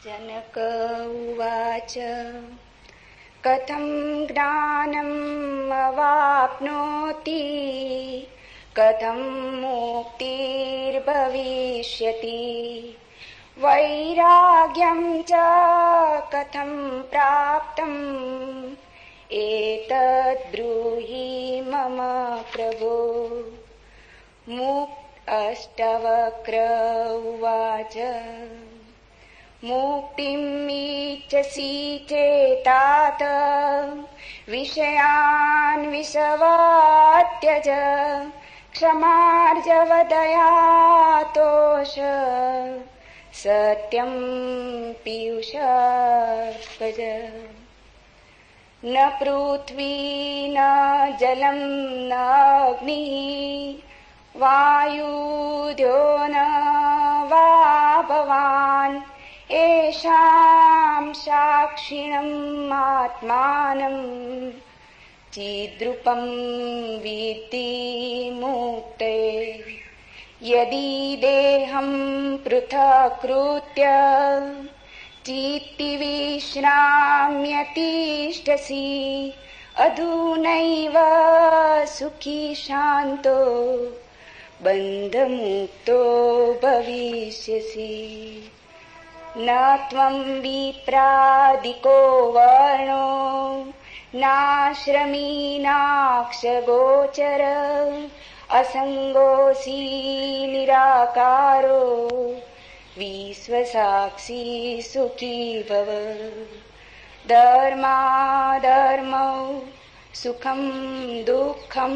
जनक उवाच कथं ज्ञानम् अवाप्नोति कथं मुक्तिर्भविष्यति वैराग्यं च कथं प्राप्तम् एतद् ब्रूहि मम प्रभो। अष्टवक्र उवाच मुक्तिमीच्छसि चेतात विषयान् विषवात्यज क्षमार्जवदया तोष सत्यं पीयूषार्कज। न पृथ्वी न जलं न अग्निः वायुद्यो न वा भवान् येषां साक्षिणम् आत्मानं चिद्रूपं विद्धि मुक्ते। यदि देहं पृथक्कृत्य चित्ति विश्राम्यतिष्ठसि अधुनैव सुखी शान्तो बन्धमुक्तो भविष्यसि। न त्वं विप्रादिको वर्णो नाश्रमी नाक्षगोचर असङ्गोऽसि निराकारो विश्वसाक्षी सुखी भव। धर्माधर्मौ सुखं दुःखं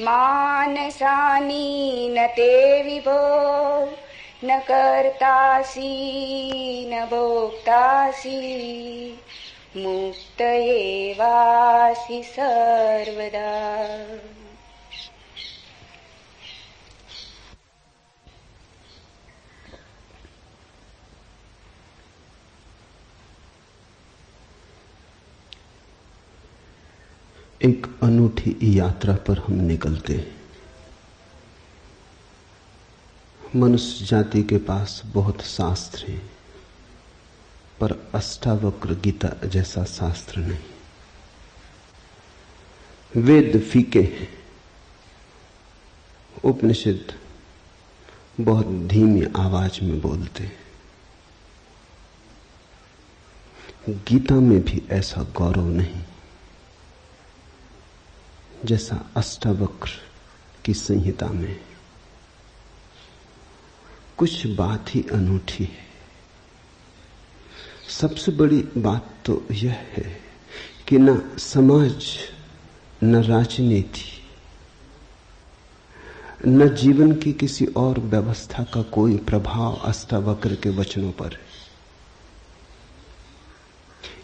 मानसानि न ते विभो न कर्तासि न भोक्तासि मुक्त एवासि सर्वदा। एक अनूठी यात्रा पर हम निकलते हैं। मनुष्य जाति के पास बहुत शास्त्र हैं, पर अष्टावक्र गीता जैसा शास्त्र नहीं। वेद फीके हैं, उपनिषद बहुत धीमी आवाज में बोलते हैं। गीता में भी ऐसा गौरव नहीं जैसा अष्टावक्र की संहिता में। कुछ बात ही अनूठी है। सबसे बड़ी बात तो यह है कि न समाज, न राजनीति, न जीवन की किसी और व्यवस्था का कोई प्रभाव अष्टावक्र के वचनों पर है।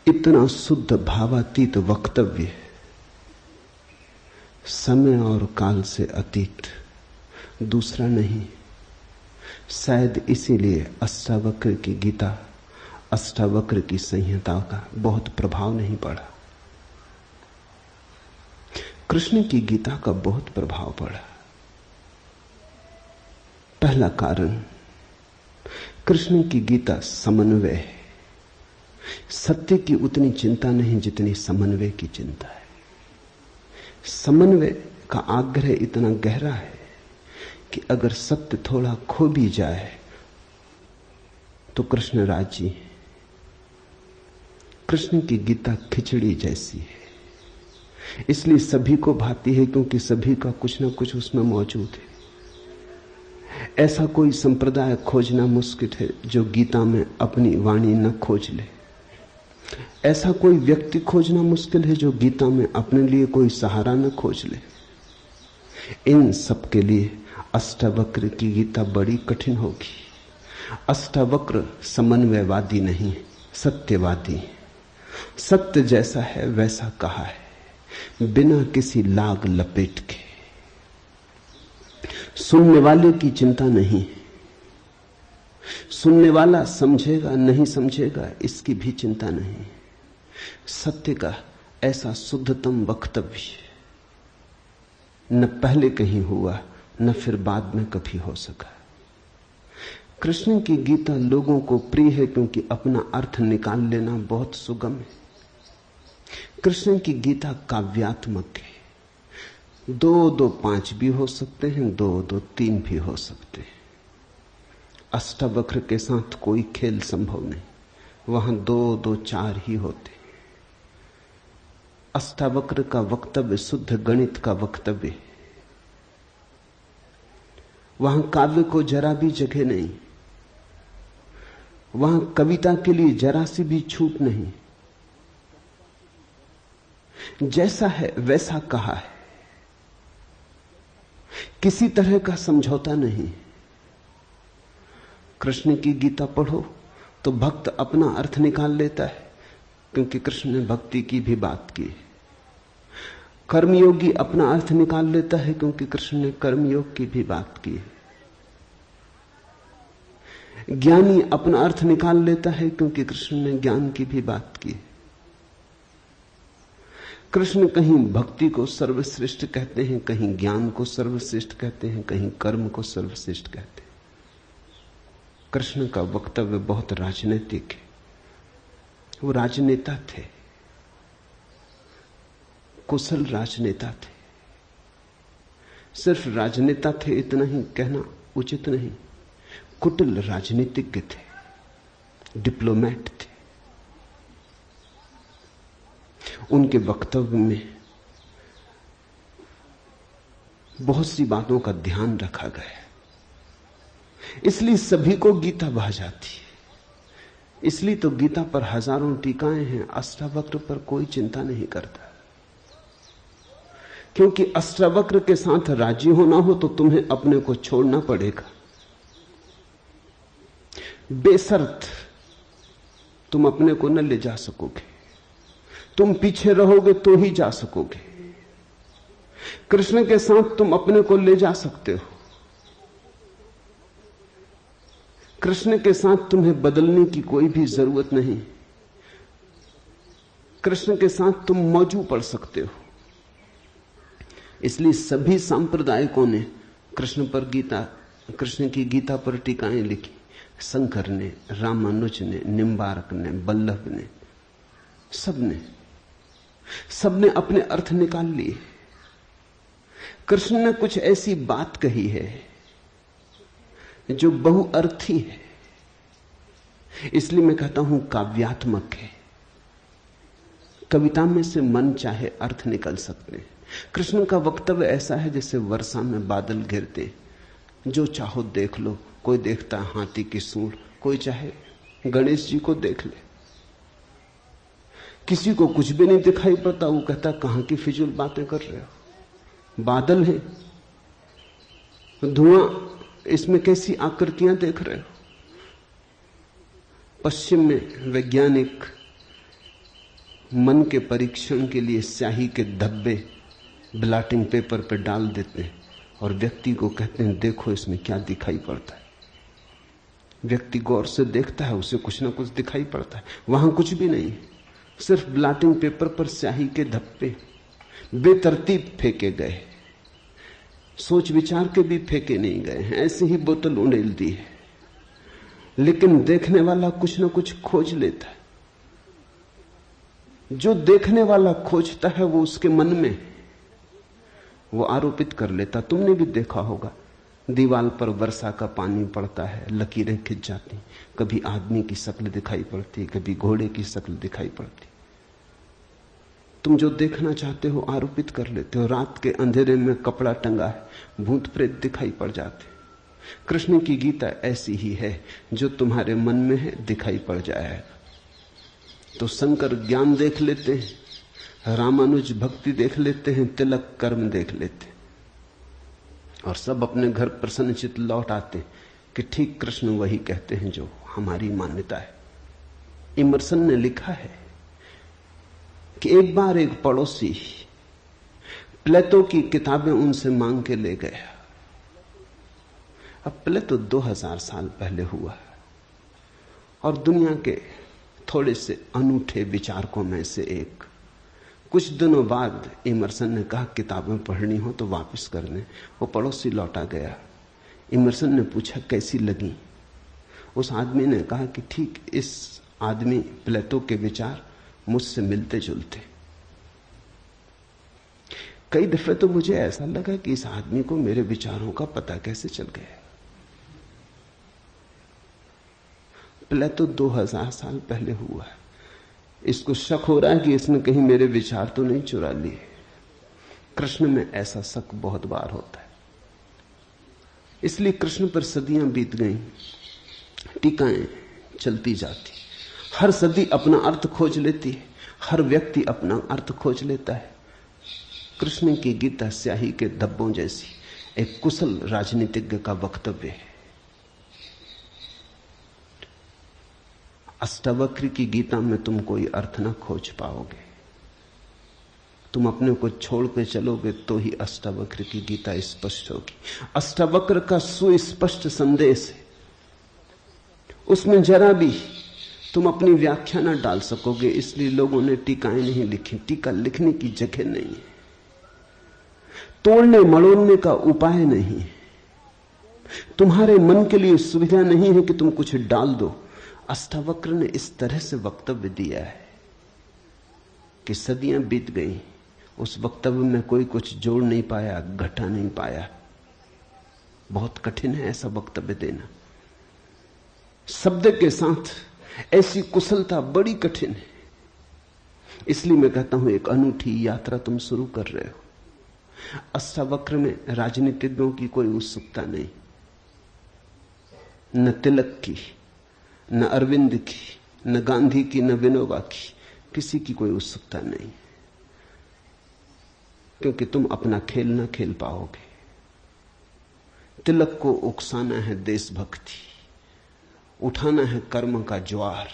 इतना शुद्ध भावातीत वक्तव्य है, समय और काल से अतीत, दूसरा नहीं। शायद इसीलिए अष्टावक्र की गीता, अष्टावक्र की संहिता का बहुत प्रभाव नहीं पड़ा। कृष्ण की गीता का बहुत प्रभाव पड़ा। पहला कारण, कृष्ण की गीता समन्वय है। सत्य की उतनी चिंता नहीं जितनी समन्वय की चिंता है। समन्वय का आग्रह इतना गहरा है कि अगर सत्य थोड़ा खो भी जाए तो कृष्ण राजी है। कृष्ण की गीता खिचड़ी जैसी है, इसलिए सभी को भाती है, क्योंकि सभी का कुछ ना कुछ उसमें मौजूद है। ऐसा कोई संप्रदाय खोजना मुश्किल है जो गीता में अपनी वाणी न खोज ले। ऐसा कोई व्यक्ति खोजना मुश्किल है जो गीता में अपने लिए कोई सहारा न खोज ले। इन सब के लिए अष्टावक्र की गीता बड़ी कठिन होगी। अष्टावक्र समन्वयवादी नहीं, सत्यवादी है। सत्य जैसा है वैसा कहा है, बिना किसी लाग लपेट के। सुनने वाले की चिंता नहीं, सुनने वाला समझेगा नहीं समझेगा इसकी भी चिंता नहीं। सत्य का ऐसा शुद्धतम वक्तव्य न पहले कहीं हुआ न फिर बाद में कभी हो सका। कृष्ण की गीता लोगों को प्रिय है क्योंकि अपना अर्थ निकाल लेना बहुत सुगम है। कृष्ण की गीता काव्यात्मक है। 2 2 5 भी हो सकते हैं, 2 2 3 भी हो सकते हैं। अष्टावक्र के साथ कोई खेल संभव नहीं, वहां 2 2 4 ही होते। अष्टावक्र का वक्तव्य शुद्ध गणित का वक्तव्य, वहां काव्य को जरा भी जगह नहीं, वहां कविता के लिए जरा सी भी छूट नहीं। जैसा है वैसा कहा है, किसी तरह का समझौता नहीं। कृष्ण की गीता पढ़ो तो भक्त अपना अर्थ निकाल लेता है, क्योंकि कृष्ण ने भक्ति की भी बात की। कर्मयोगी अपना अर्थ निकाल लेता है, क्योंकि कृष्ण ने कर्मयोग की भी बात की है। ज्ञानी अपना अर्थ निकाल लेता है, क्योंकि कृष्ण ने ज्ञान की भी बात की। कृष्ण कहीं भक्ति को सर्वश्रेष्ठ कहते हैं, कहीं ज्ञान को सर्वश्रेष्ठ कहते हैं, कहीं कर्म को सर्वश्रेष्ठ कहते हैं। कृष्ण का वक्तव्य बहुत राजनीतिक है। वो राजनेता थे, कुशल राजनेता थे। सिर्फ राजनेता थे इतना ही कहना उचित नहीं, कुटिल राजनीतिज्ञ थे, डिप्लोमेट थे। उनके वक्तव्य में बहुत सी बातों का ध्यान रखा गया, इसलिए सभी को गीता भा जाती है। इसलिए तो गीता पर हजारों टीकाएं हैं, अष्टावक्र पर कोई चिंता नहीं करता, क्योंकि अष्टावक्र के साथ राजी होना हो तो तुम्हें अपने को छोड़ना पड़ेगा। बेशर्त तुम अपने को न ले जा सकोगे, तुम पीछे रहोगे तो ही जा सकोगे। कृष्ण के साथ तुम अपने को ले जा सकते हो। कृष्ण के साथ तुम्हें बदलने की कोई भी जरूरत नहीं। कृष्ण के साथ तुम मौजू पड़ सकते हो। इसलिए सभी सांप्रदायिकों ने कृष्ण की गीता पर टीकाएं लिखी। शंकर ने, रामानुज ने, निम्बारक ने, बल्लभ ने, सबने अपने अर्थ निकाल लिए। कृष्ण ने कुछ ऐसी बात कही है जो बहुअर्थी है, इसलिए मैं कहता हूं काव्यात्मक है। कविता में से मन चाहे अर्थ निकल सकते हैं। कृष्ण का वक्तव्य ऐसा है जैसे वर्षा में बादल गिरते, जो चाहो देख लो। कोई देखता हाथी की सूंड, कोई चाहे गणेश जी को देख ले। किसी को कुछ भी नहीं दिखाई पड़ता, वो कहता कहां की फिजूल बातें कर रहे हो। बादल है, धुआं, इसमें कैसी आकृतियां देख रहे हो। पश्चिम में वैज्ञानिक मन के परीक्षण के लिए स्याही के धब्बे ब्लॉटिंग पेपर पर डाल देते हैं और व्यक्ति को कहते हैं देखो इसमें क्या दिखाई पड़ता है। व्यक्ति गौर से देखता है, उसे कुछ ना कुछ दिखाई पड़ता है। वहां कुछ भी नहीं, सिर्फ ब्लॉटिंग पेपर पर स्याही के धब्बे बेतरतीब फेंके गए, सोच विचार के भी फेंके नहीं गए हैं, ऐसे ही बोतल उड़ेल दी है। लेकिन देखने वाला कुछ ना कुछ खोज लेता है। जो देखने वाला खोजता है वो उसके मन में वो आरोपित कर लेता। तुमने भी देखा होगा, दीवार पर वर्षा का पानी पड़ता है, लकीरें खिंच जाती, कभी आदमी की शक्ल दिखाई पड़ती, कभी घोड़े की शक्ल दिखाई पड़ती। तुम जो देखना चाहते हो आरोपित कर लेते हो। रात के अंधेरे में कपड़ा टंगा है, भूत प्रेत दिखाई पड़ जाते। कृष्ण की गीता ऐसी ही है, जो तुम्हारे मन में है दिखाई पड़ जाएगा। तो शंकर ज्ञान देख लेते हैं, रामानुज भक्ति देख लेते हैं, तिलक कर्म देख लेते हैं, और सब अपने घर प्रसन्नचित्त लौट आते कि ठीक कृष्ण वही कहते हैं जो हमारी मान्यता है। इमर्सन ने लिखा है कि एक बार एक पड़ोसी प्लेटो की किताबें उनसे मांग के ले गया। अब प्लेटो 2000 साल पहले हुआ और दुनिया के थोड़े से अनूठे विचारकों में से एक। कुछ दिनों बाद इमर्सन ने कहा किताबें पढ़नी हो तो वापस करने। वो पड़ोसी लौटा गया। इमर्सन ने पूछा कैसी लगी। उस आदमी ने कहा कि ठीक इस आदमी प्लेटो के विचार मुझसे मिलते जुलते। कई दफे तो मुझे ऐसा लगा कि इस आदमी को मेरे विचारों का पता कैसे चल गया। प्लेटो 2000 साल पहले हुआ है। इसको शक हो रहा है कि इसने कहीं मेरे विचार तो नहीं चुरा लिए। कृष्ण में ऐसा शक बहुत बार होता है, इसलिए कृष्ण पर सदियां बीत गईं, टीकाएं चलती जाती, हर सदी अपना अर्थ खोज लेती है, हर व्यक्ति अपना अर्थ खोज लेता है। कृष्ण की गीता स्याही के धब्बों जैसी एक कुशल राजनीतिज्ञ का वक्तव्य है। अष्टावक्र की गीता में तुम कोई अर्थ ना खोज पाओगे। तुम अपने को छोड़ के चलोगे तो ही अष्टावक्र की गीता स्पष्ट होगी। अष्टावक्र का सुस्पष्ट संदेश है, उसमें जरा भी तुम अपनी व्याख्या ना डाल सकोगे, इसलिए लोगों ने टीकाएं नहीं लिखी। टीका लिखने की जगह नहीं है, तोड़ने मड़ोड़ने का उपाय नहीं है, तुम्हारे मन के लिए सुविधा नहीं है कि तुम कुछ डाल दो। अष्टावक्र ने इस तरह से वक्तव्य दिया है कि सदियां बीत गई, उस वक्तव्य में कोई कुछ जोड़ नहीं पाया, घटा नहीं पाया। बहुत कठिन है ऐसा वक्तव्य देना, शब्द के साथ ऐसी कुशलता बड़ी कठिन है। इसलिए मैं कहता हूं एक अनूठी यात्रा तुम शुरू कर रहे हो। अष्टावक्र में राजनीतिज्ञों की कोई उत्सुकता नहीं, न तिलक की, न अरविंद की, न गांधी की, न विनोबा की, किसी की कोई उत्सुकता नहीं, क्योंकि तुम अपना खेल ना खेल पाओगे। तिलक को उकसाना है देशभक्ति, उठाना है कर्म का ज्वार।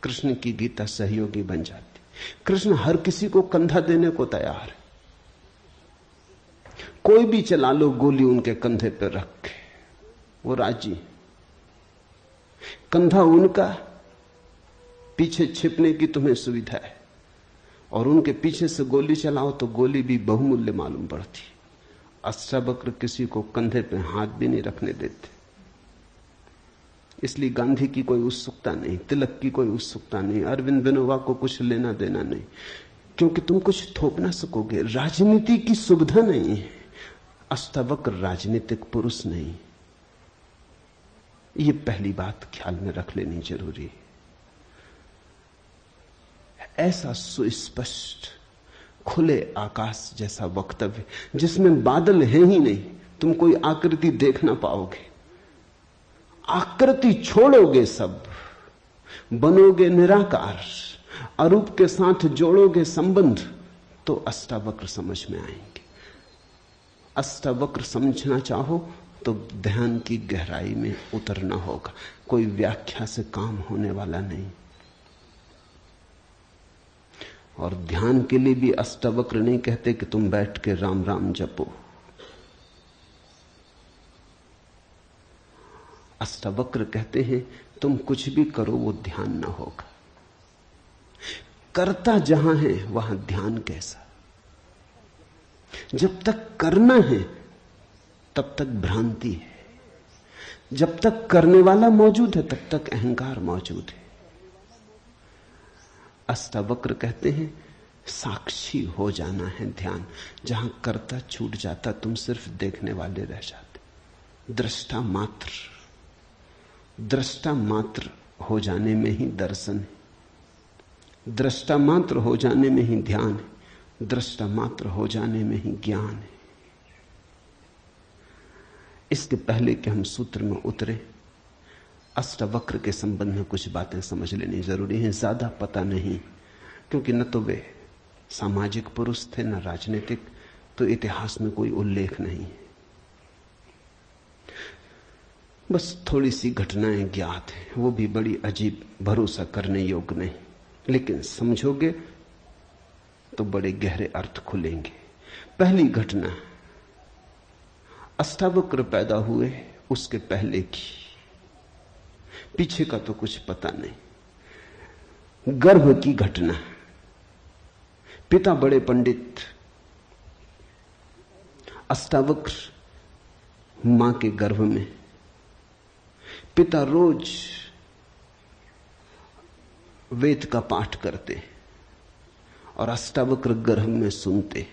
कृष्ण की गीता सहयोगी बन जाती। कृष्ण हर किसी को कंधा देने को तैयार है। कोई भी चला लो गोली उनके कंधे पर रख के, वो राजी। कंधा उनका, पीछे छिपने की तुम्हें सुविधा है, और उनके पीछे से गोली चलाओ तो गोली भी बहुमूल्य मालूम पड़ती। अष्टावक्र किसी को कंधे पे हाथ भी नहीं रखने देते। इसलिए गांधी की कोई उत्सुकता नहीं, तिलक की कोई उत्सुकता नहीं, अरविंद विनोबा को कुछ लेना देना नहीं, क्योंकि तुम कुछ थोप ना सकोगे। राजनीति की सुविधा नहीं है। अष्टावक्र राजनीतिक पुरुष नहीं, ये पहली बात ख्याल में रख लेनी जरूरी है। ऐसा सुस्पष्ट खुले आकाश जैसा वक्तव्य जिसमें बादल है ही नहीं, तुम कोई आकृति देख ना पाओगे। आकृति छोड़ोगे, सब बनोगे निराकार, अरूप के साथ जोड़ोगे संबंध, तो अष्टावक्र समझ में आएंगे। अष्टावक्र समझना चाहो तो ध्यान की गहराई में उतरना होगा, कोई व्याख्या से काम होने वाला नहीं। और ध्यान के लिए भी अष्टावक्र नहीं कहते कि तुम बैठ के राम राम जपो। अष्टावक्र कहते हैं तुम कुछ भी करो वो ध्यान ना होगा। करता जहां है वहां ध्यान कैसा? जब तक करना है तब तक भ्रांति है, जब तक करने वाला मौजूद है तब तक अहंकार मौजूद है। अष्टावक्र कहते हैं साक्षी हो जाना है ध्यान। जहां कर्ता छूट जाता तुम सिर्फ देखने वाले रह जाते। दृष्टा मात्र, दृष्टा मात्र हो जाने में ही दर्शन है, दृष्टा मात्र हो जाने में ही ध्यान है, दृष्टा मात्र हो जाने में ही ज्ञान है। इसके पहले कि हम सूत्र में उतरे, अष्टावक्र के संबंध में कुछ बातें समझ लेनी जरूरी है। ज्यादा पता नहीं, क्योंकि न तो वे सामाजिक पुरुष थे न राजनीतिक, तो इतिहास में कोई उल्लेख नहीं है। बस थोड़ी सी घटनाएं ज्ञात हैं, वो भी बड़ी अजीब, भरोसा करने योग्य नहीं, लेकिन समझोगे तो बड़े गहरे अर्थ खुलेंगे। पहली घटना अष्टावक्र पैदा हुए उसके पहले की, पीछे का तो कुछ पता नहीं। गर्भ की घटना, पिता बड़े पंडित, अष्टावक्र मां के गर्भ में, पिता रोज वेद का पाठ करते और अष्टावक्र गर्भ में सुनते।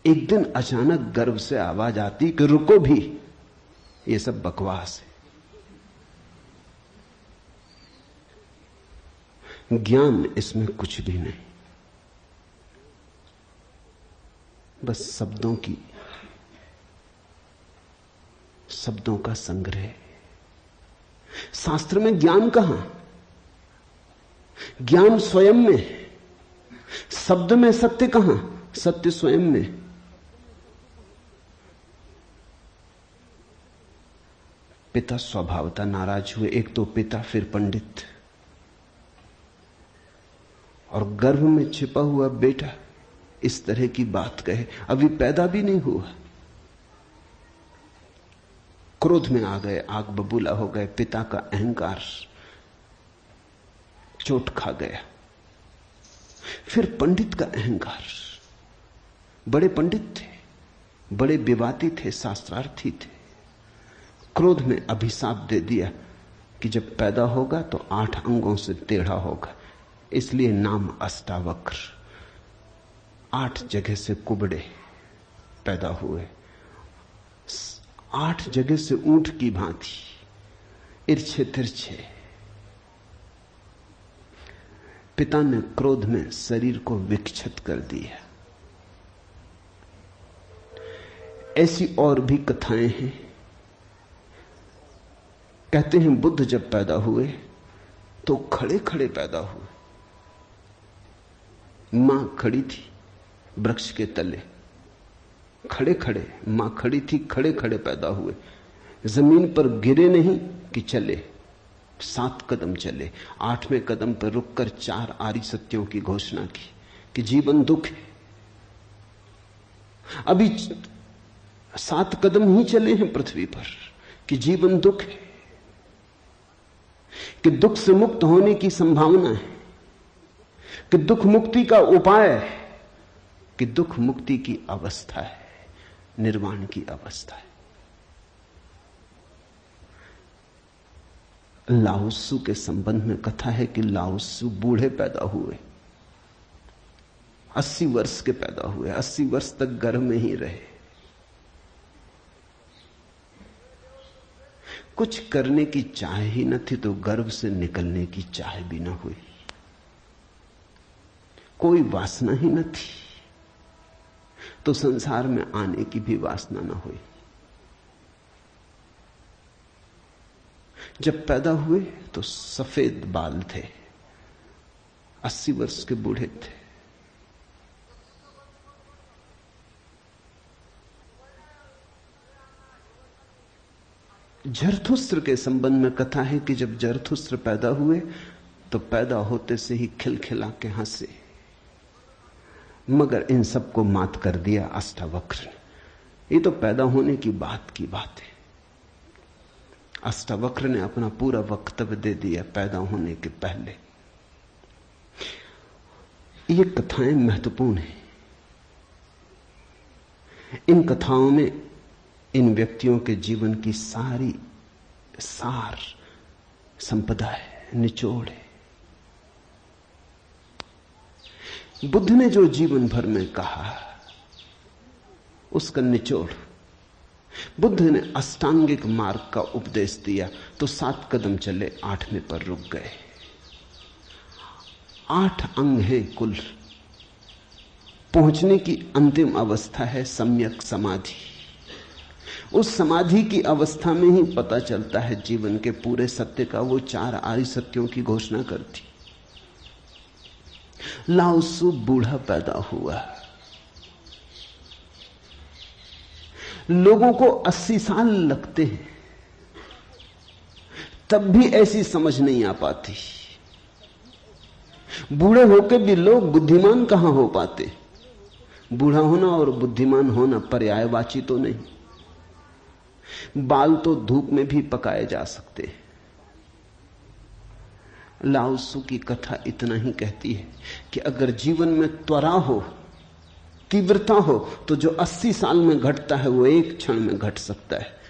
एक दिन अचानक गर्भ से आवाज आती कि रुको भी, ये सब बकवास है। ज्ञान इसमें कुछ भी नहीं, बस शब्दों का संग्रह। शास्त्र में ज्ञान कहां? ज्ञान स्वयं में। शब्द में सत्य कहां? सत्य स्वयं में। पिता स्वभावतः नाराज हुए। एक तो पिता, फिर पंडित, और गर्भ में छिपा हुआ बेटा इस तरह की बात कहे, अभी पैदा भी नहीं हुआ। क्रोध में आ गए, आग बबूला हो गए। पिता का अहंकार चोट खा गया। फिर पंडित का अहंकार। बड़े पंडित थे, बड़े विवादी थे, शास्त्रार्थी थे। क्रोध में अभिशाप दे दिया कि जब पैदा होगा तो 8 अंगों से टेढ़ा होगा, इसलिए नाम अष्टावक्र। 8 जगह से कुबड़े पैदा हुए, 8 जगह से ऊंट की भांति इर्छे तिरछे। पिता ने क्रोध में शरीर को विक्षत कर दिया। ऐसी और भी कथाएं हैं। कहते हैं बुद्ध जब पैदा हुए तो खड़े खड़े पैदा हुए। मां खड़ी थी वृक्ष के तले, खड़े खड़े मां खड़ी थी, खड़े खड़े पैदा हुए। जमीन पर गिरे नहीं कि चले, 7 कदम चले। 8वें कदम पर रुककर 4 आर्य सत्यों की घोषणा की कि जीवन दुख है। अभी 7 कदम ही चले हैं पृथ्वी पर कि जीवन दुख है, कि दुख से मुक्त होने की संभावना है, कि दुख मुक्ति का उपाय है, कि दुख मुक्ति की अवस्था है, निर्वाण की अवस्था है। लाओत्सु के संबंध में कथा है कि लाओत्सु बूढ़े पैदा हुए, 80 वर्ष के पैदा हुए, 80 वर्ष तक गर्भ में ही रहे। कुछ करने की चाह ही न थी तो गर्भ से निकलने की चाह भी न हुई। कोई वासना ही न थी तो संसार में आने की भी वासना न हुई। जब पैदा हुए तो सफेद बाल थे, 80 वर्ष के बूढ़े थे। जरथुस्त्र के संबंध में कथा है कि जब जरथुस्त्र पैदा हुए तो पैदा होते से ही खिलखिला के हंसे, मगर इन सबको मात कर दिया अष्टावक्र ने। ये तो पैदा होने की बात है। अष्टावक्र ने अपना पूरा वक्तव्य दे दिया पैदा होने के पहले। ये कथाएं महत्वपूर्ण हैं। इन कथाओं में इन व्यक्तियों के जीवन की सारी सार संपदा है, निचोड़ है। बुद्ध ने जो जीवन भर में कहा उसका निचोड़। बुद्ध ने अष्टांगिक मार्ग का उपदेश दिया तो 7 कदम चले, 8वें पर रुक गए। 8 अंग हैं कुल। पहुंचने की अंतिम अवस्था है सम्यक समाधि। उस समाधि की अवस्था में ही पता चलता है जीवन के पूरे सत्य का। वो 4 आर्य सत्यों की घोषणा करती। लाओत्सु बूढ़ा पैदा हुआ। लोगों को 80 साल लगते हैं तब भी ऐसी समझ नहीं आ पाती। बूढ़े होकर भी लोग बुद्धिमान कहां हो पाते। बूढ़ा होना और बुद्धिमान होना पर्यायवाची तो नहीं। बाल तो धूप में भी पकाए जा सकते हैं। लाओत्सु की कथा इतना ही कहती है कि अगर जीवन में त्वरा हो तीव्रता हो तो जो 80 साल में घटता है वो एक क्षण में घट सकता है।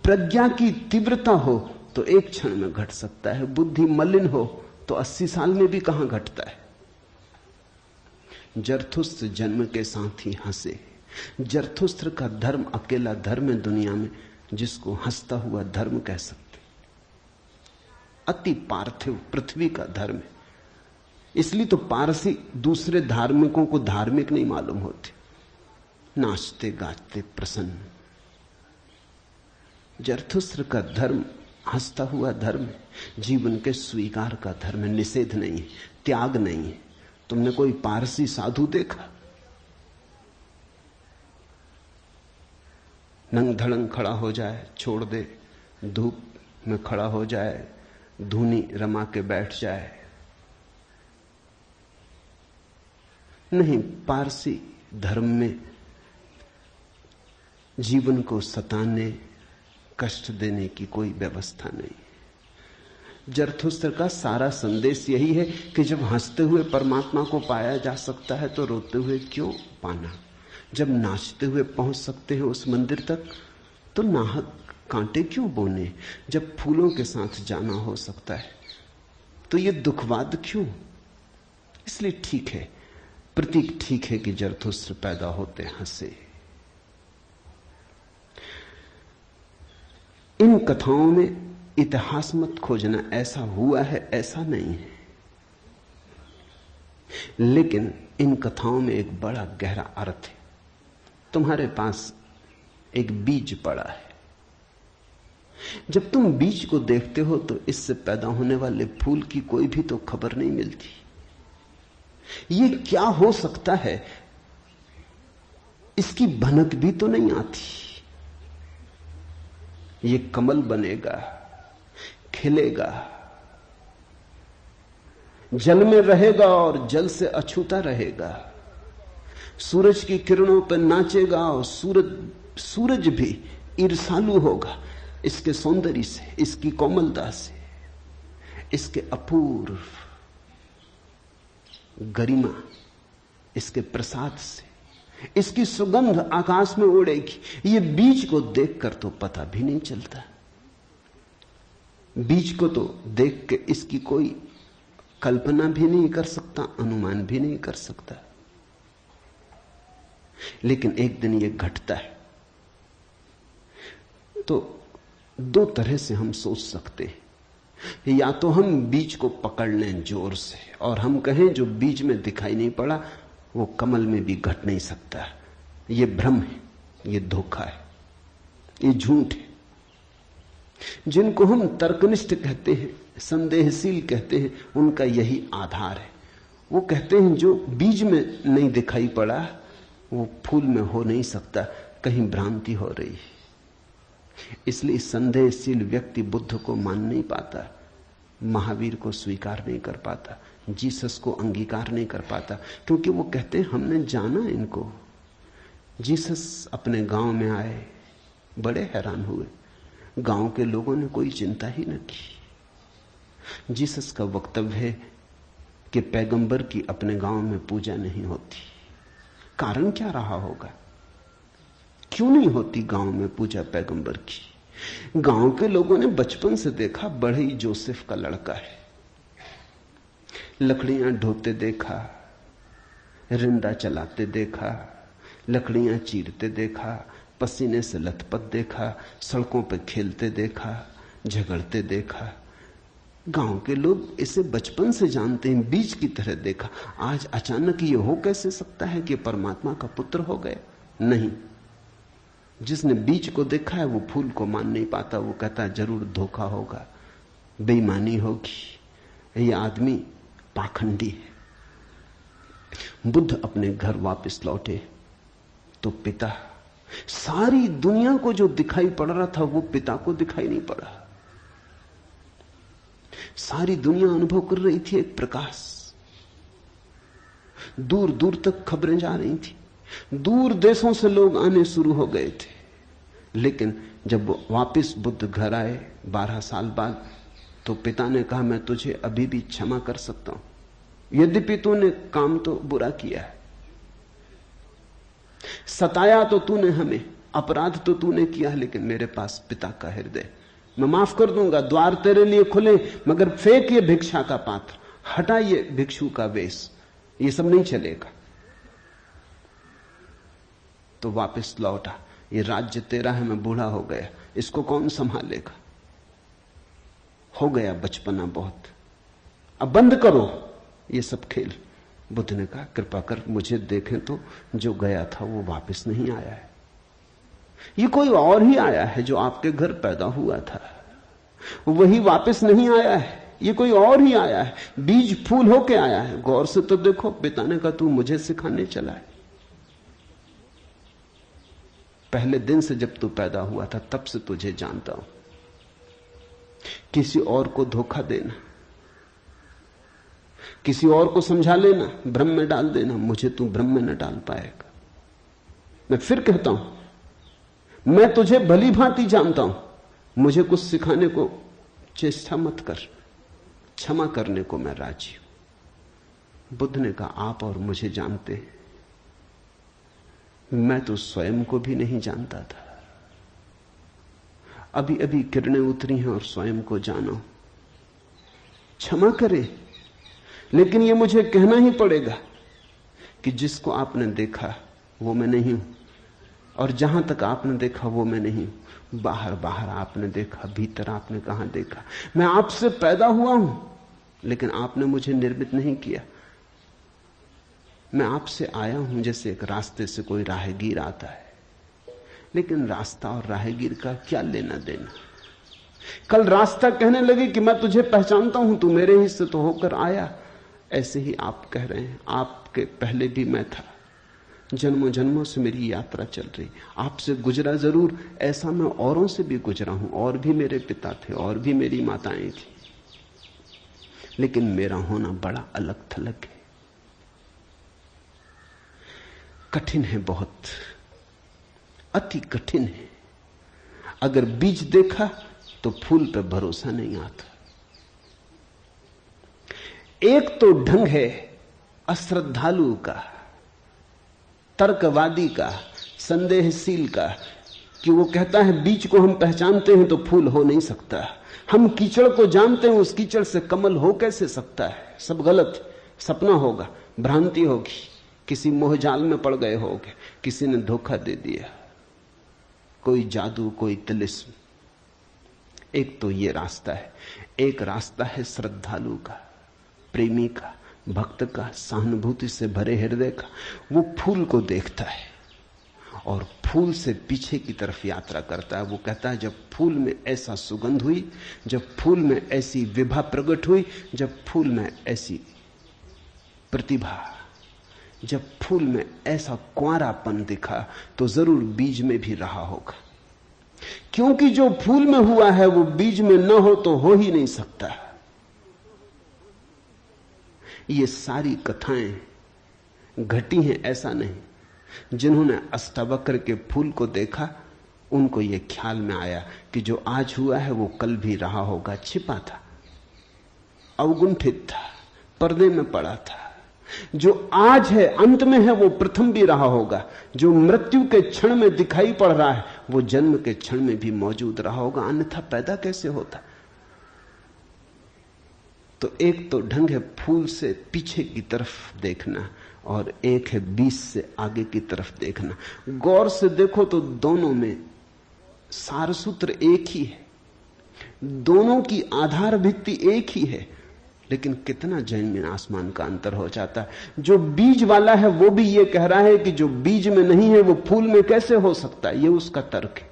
प्रज्ञा की तीव्रता हो तो एक क्षण में घट सकता है। बुद्धि मलिन हो तो 80 साल में भी कहां घटता है। जरथुस्त्र जन्म के साथ ही हंसे। जरथुस्त्र का धर्म अकेला धर्म है दुनिया में जिसको हंसता हुआ धर्म कह सकते। अति पार्थिव पृथ्वी का धर्म है। इसलिए तो पारसी दूसरे धार्मिकों को धार्मिक नहीं मालूम होते, नाचते गाते प्रसन्न। जरथुस्त्र का धर्म हंसता हुआ धर्म है, जीवन के स्वीकार का धर्म है, निषेध नहीं है, त्याग नहीं है। तुमने कोई पारसी साधु देखा? नंग धड़ंग खड़ा हो जाए, छोड़ दे, धूप में खड़ा हो जाए, धूनी रमा के बैठ जाए? नहीं, पारसी धर्म में जीवन को सताने, कष्ट देने की कोई व्यवस्था नहीं। जरथुस्त्र का सारा संदेश यही है कि जब हंसते हुए परमात्मा को पाया जा सकता है तो रोते हुए क्यों पाना। जब नाचते हुए पहुंच सकते हैं उस मंदिर तक तो नाहक कांटे क्यों बोने। जब फूलों के साथ जाना हो सकता है तो ये दुखवाद क्यों। इसलिए ठीक है, प्रतीक ठीक है कि जरथुस्त्र पैदा होते हंसे। इन कथाओं में इतिहास मत खोजना, ऐसा हुआ है ऐसा नहीं है, लेकिन इन कथाओं में एक बड़ा गहरा अर्थ है। तुम्हारे पास एक बीज पड़ा है, जब तुम बीज को देखते हो तो इससे पैदा होने वाले फूल की कोई भी तो खबर नहीं मिलती। ये क्या हो सकता है इसकी भनक भी तो नहीं आती। ये कमल बनेगा, खिलेगा, जल में रहेगा और जल से अछूता रहेगा, सूरज की किरणों पर नाचेगा और सूरज भी ईर्षालु होगा इसके सौंदर्य से, इसकी कोमलता से, इसके अपूर्व गरिमा, इसके प्रसाद से, इसकी सुगंध आकाश में उड़ेगी। ये बीज को देखकर तो पता भी नहीं चलता। बीज को तो देख के इसकी कोई कल्पना भी नहीं कर सकता, अनुमान भी नहीं कर सकता। लेकिन एक दिन ये घटता है तो दो तरह से हम सोच सकते हैं। या तो हम बीज को पकड़ लें जोर से और हम कहें जो बीज में दिखाई नहीं पड़ा वो कमल में भी घट नहीं सकता। ये भ्रम है, ये धोखा है, ये झूठ है। जिनको हम तर्कनिष्ठ कहते हैं, संदेहशील कहते हैं, उनका यही आधार है। वो कहते हैं जो बीज में नहीं दिखाई पड़ा वो फूल में हो नहीं सकता, कहीं भ्रांति हो रही है। इसलिए संदेहशील व्यक्ति बुद्ध को मान नहीं पाता, महावीर को स्वीकार नहीं कर पाता, जीसस को अंगीकार नहीं कर पाता, क्योंकि वो कहते हैं हमने जाना इनको। जीसस अपने गांव में आए, बड़े हैरान हुए, गांव के लोगों ने कोई चिंता ही न की। जीसस का वक्तव्य है कि पैगंबर की अपने गांव में पूजा नहीं होती। कारण क्या रहा होगा, क्यों नहीं होती गांव में पूजा पैगंबर की? गांव के लोगों ने बचपन से देखा, बड़े ही जोसेफ का लड़का है, लकड़ियां ढोते देखा, रिंदा चलाते देखा, लकड़ियां चीरते देखा, पसीने से लथपथ देखा, सड़कों पर खेलते देखा, झगड़ते देखा। गांव के लोग इसे बचपन से जानते हैं, बीज की तरह देखा। आज अचानक ये हो कैसे सकता है कि परमात्मा का पुत्र हो गए? नहीं, जिसने बीज को देखा है वो फूल को मान नहीं पाता। वो कहता है जरूर धोखा होगा, बेईमानी होगी, ये आदमी पाखंडी है। बुद्ध अपने घर वापस लौटे तो पिता, सारी दुनिया को जो दिखाई पड़ रहा था वो पिता को दिखाई नहीं पड़ा। सारी दुनिया अनुभव कर रही थी एक प्रकाश, दूर दूर तक खबरें जा रही थी, दूर देशों से लोग आने शुरू हो गए थे। लेकिन जब वो वापस बुद्ध घर आए 12 साल बाद, तो पिता ने कहा मैं तुझे अभी भी क्षमा कर सकता हूं, यद्यपि तूने काम तो बुरा किया है, सताया तो तूने हमें, अपराध तो तूने किया, लेकिन मेरे पास पिता का हृदय, मैं माफ कर दूंगा, द्वार तेरे लिए खुले, मगर फेंक ये भिक्षा का पात्र, हटा ये भिक्षु का वेश, ये सब नहीं चलेगा। तो वापस लौटा, ये राज्य तेरा है, मैं बूढ़ा हो गया, इसको कौन संभालेगा? हो गया बचपना बहुत, अब बंद करो ये सब खेल। बुद्ध ने कहा, कृपा कर मुझे देखें तो, जो गया था वो वापस नहीं आया है, ये कोई और ही आया है जो आपके घर पैदा हुआ था, वही वापस नहीं आया है, ये कोई और ही आया है, बीज फूल होके आया है। गौर से तो देखो, पिता ने कहा तू मुझे सिखाने चला है। पहले दिन से जब तू पैदा हुआ था तब से तुझे जानता हूं। किसी और को धोखा देना, किसी और को समझा लेना, भ्रम में डाल देना, मुझे तू भ्रम में न डाल पाएगा। मैं फिर कहता हूं, मैं तुझे भली भांति जानता हूं, मुझे कुछ सिखाने को चेष्टा मत कर, क्षमा करने को मैं राजी हूं। बुद्ध ने कहा, आप और मुझे जानते हैं, मैं तो स्वयं को भी नहीं जानता था, अभी अभी किरणें उतरी हैं और स्वयं को जानो। क्षमा करें, लेकिन यह मुझे कहना ही पड़ेगा कि जिसको आपने देखा वो मैं नहीं हूं, और जहां तक आपने देखा वो मैं नहीं हूं। बाहर बाहर आपने देखा, भीतर आपने कहां देखा? मैं आपसे पैदा हुआ हूं, लेकिन आपने मुझे निर्मित नहीं किया। मैं आपसे आया हूं जैसे एक रास्ते से कोई राहगीर आता है, लेकिन रास्ता और राहगीर का क्या लेना देना? कल रास्ता कहने लगे कि मैं तुझे पहचानता हूं, तू मेरे ही से तो होकर आया। ऐसे ही आप कह रहे हैं, आपके पहले भी मैं था, जन्मों जन्मों से मेरी यात्रा चल रही, आपसे गुजरा जरूर, ऐसा मैं औरों से भी गुजरा हूं, और भी मेरे पिता थे, और भी मेरी माताएं थी, लेकिन मेरा होना बड़ा अलग थलग है, कठिन है, बहुत अति कठिन है। अगर बीज देखा तो फूल पे भरोसा नहीं आता। एक तो ढंग है अश्रद्धालु का, तर्कवादी का, संदेहशील का, कि वो कहता है बीज को हम पहचानते हैं तो फूल हो नहीं सकता, हम कीचड़ को जानते हैं, उस कीचड़ से कमल हो कैसे सकता है? सब गलत, सपना होगा, भ्रांति होगी, किसी मोहजाल में पड़ गए होगे, किसी ने धोखा दे दिया, कोई जादू, कोई तिलिस्म। एक तो ये रास्ता है, एक रास्ता है श्रद्धालु का, प्रेमी का, भक्त का, सहानुभूति से भरे हृदय का। वो फूल को देखता है और फूल से पीछे की तरफ यात्रा करता है। वो कहता है जब फूल में ऐसा सुगंध हुई, जब फूल में ऐसी विभा प्रकट हुई, जब फूल में ऐसी प्रतिभा, जब फूल में ऐसा कुंवारापन दिखा, तो जरूर बीज में भी रहा होगा, क्योंकि जो फूल में हुआ है वो बीज में न हो तो हो ही नहीं सकता। ये सारी कथाएं घटी हैं, ऐसा नहीं। जिन्होंने अष्टावक्र के फूल को देखा, उनको यह ख्याल में आया कि जो आज हुआ है वो कल भी रहा होगा, छिपा था, अवगुंठित था, पर्दे में पड़ा था। जो आज है, अंत में है, वो प्रथम भी रहा होगा। जो मृत्यु के क्षण में दिखाई पड़ रहा है, वो जन्म के क्षण में भी मौजूद रहा होगा, अन्यथा पैदा कैसे होता? तो एक तो ढंग है फूल से पीछे की तरफ देखना, और एक है बीज से आगे की तरफ देखना। गौर से देखो तो दोनों में सारसूत्र एक ही है, दोनों की आधार भित्ति एक ही है, लेकिन कितना जमीन आसमान का अंतर हो जाता है। जो बीज वाला है वो भी ये कह रहा है कि जो बीज में नहीं है वो फूल में कैसे हो सकता है, ये उसका तर्क है।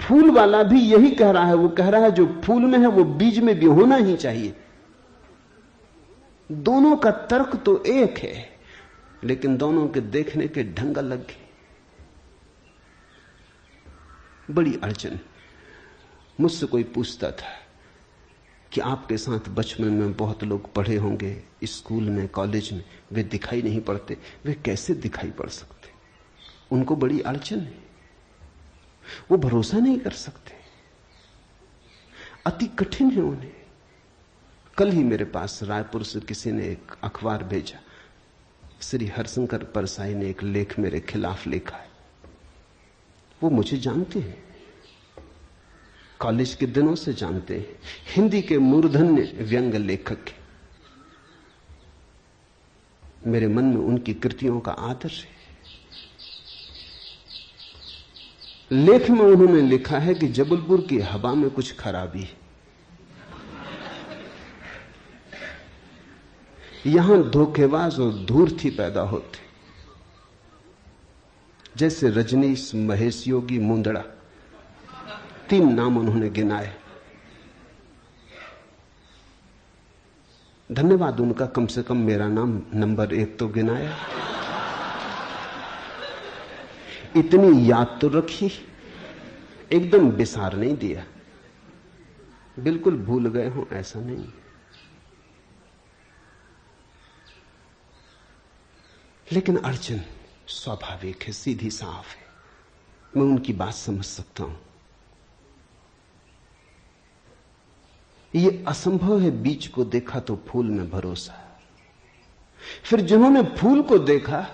फूल वाला भी यही कह रहा है, वो कह रहा है जो फूल में है वो बीज में भी होना ही चाहिए। दोनों का तर्क तो एक है, लेकिन दोनों के देखने के ढंग अलग है। बड़ी अड़चन। मुझसे कोई पूछता था कि आपके साथ बचपन में बहुत लोग पढ़े होंगे, स्कूल में, कॉलेज में, वे दिखाई नहीं पड़ते, वे कैसे दिखाई पड़ सकते? उनको बड़ी अड़चन है, वो भरोसा नहीं कर सकते, अति कठिन है उन्हें। कल ही मेरे पास रायपुर से किसी ने एक अखबार भेजा, श्री हरशंकर परसाई ने एक लेख मेरे खिलाफ लिखा है। वो मुझे जानते हैं, कॉलेज के दिनों से जानते हैं, हिंदी के मूर्धन्य व्यंग्य लेखक के। मेरे मन में उनकी कृतियों का आदर है। लेख में उन्होंने लिखा है कि जबलपुर की हवा में कुछ खराबी है। यहां धोखेबाज और धूर्ती पैदा होते, जैसे रजनीश, महेश योगी, मुंदड़ा, 3 नाम उन्होंने गिनाए। धन्यवाद उनका, कम से कम मेरा नाम नंबर 1 तो गिनाया। इतनी याद तो रखी, एकदम बिसार नहीं दिया, बिल्कुल भूल गए हो ऐसा नहीं। लेकिन अड़चन स्वाभाविक है, सीधी साफ है, मैं उनकी बात समझ सकता हूं। यह असंभव है बीज को देखा तो फूल में भरोसा। फिर जिन्होंने फूल को देखा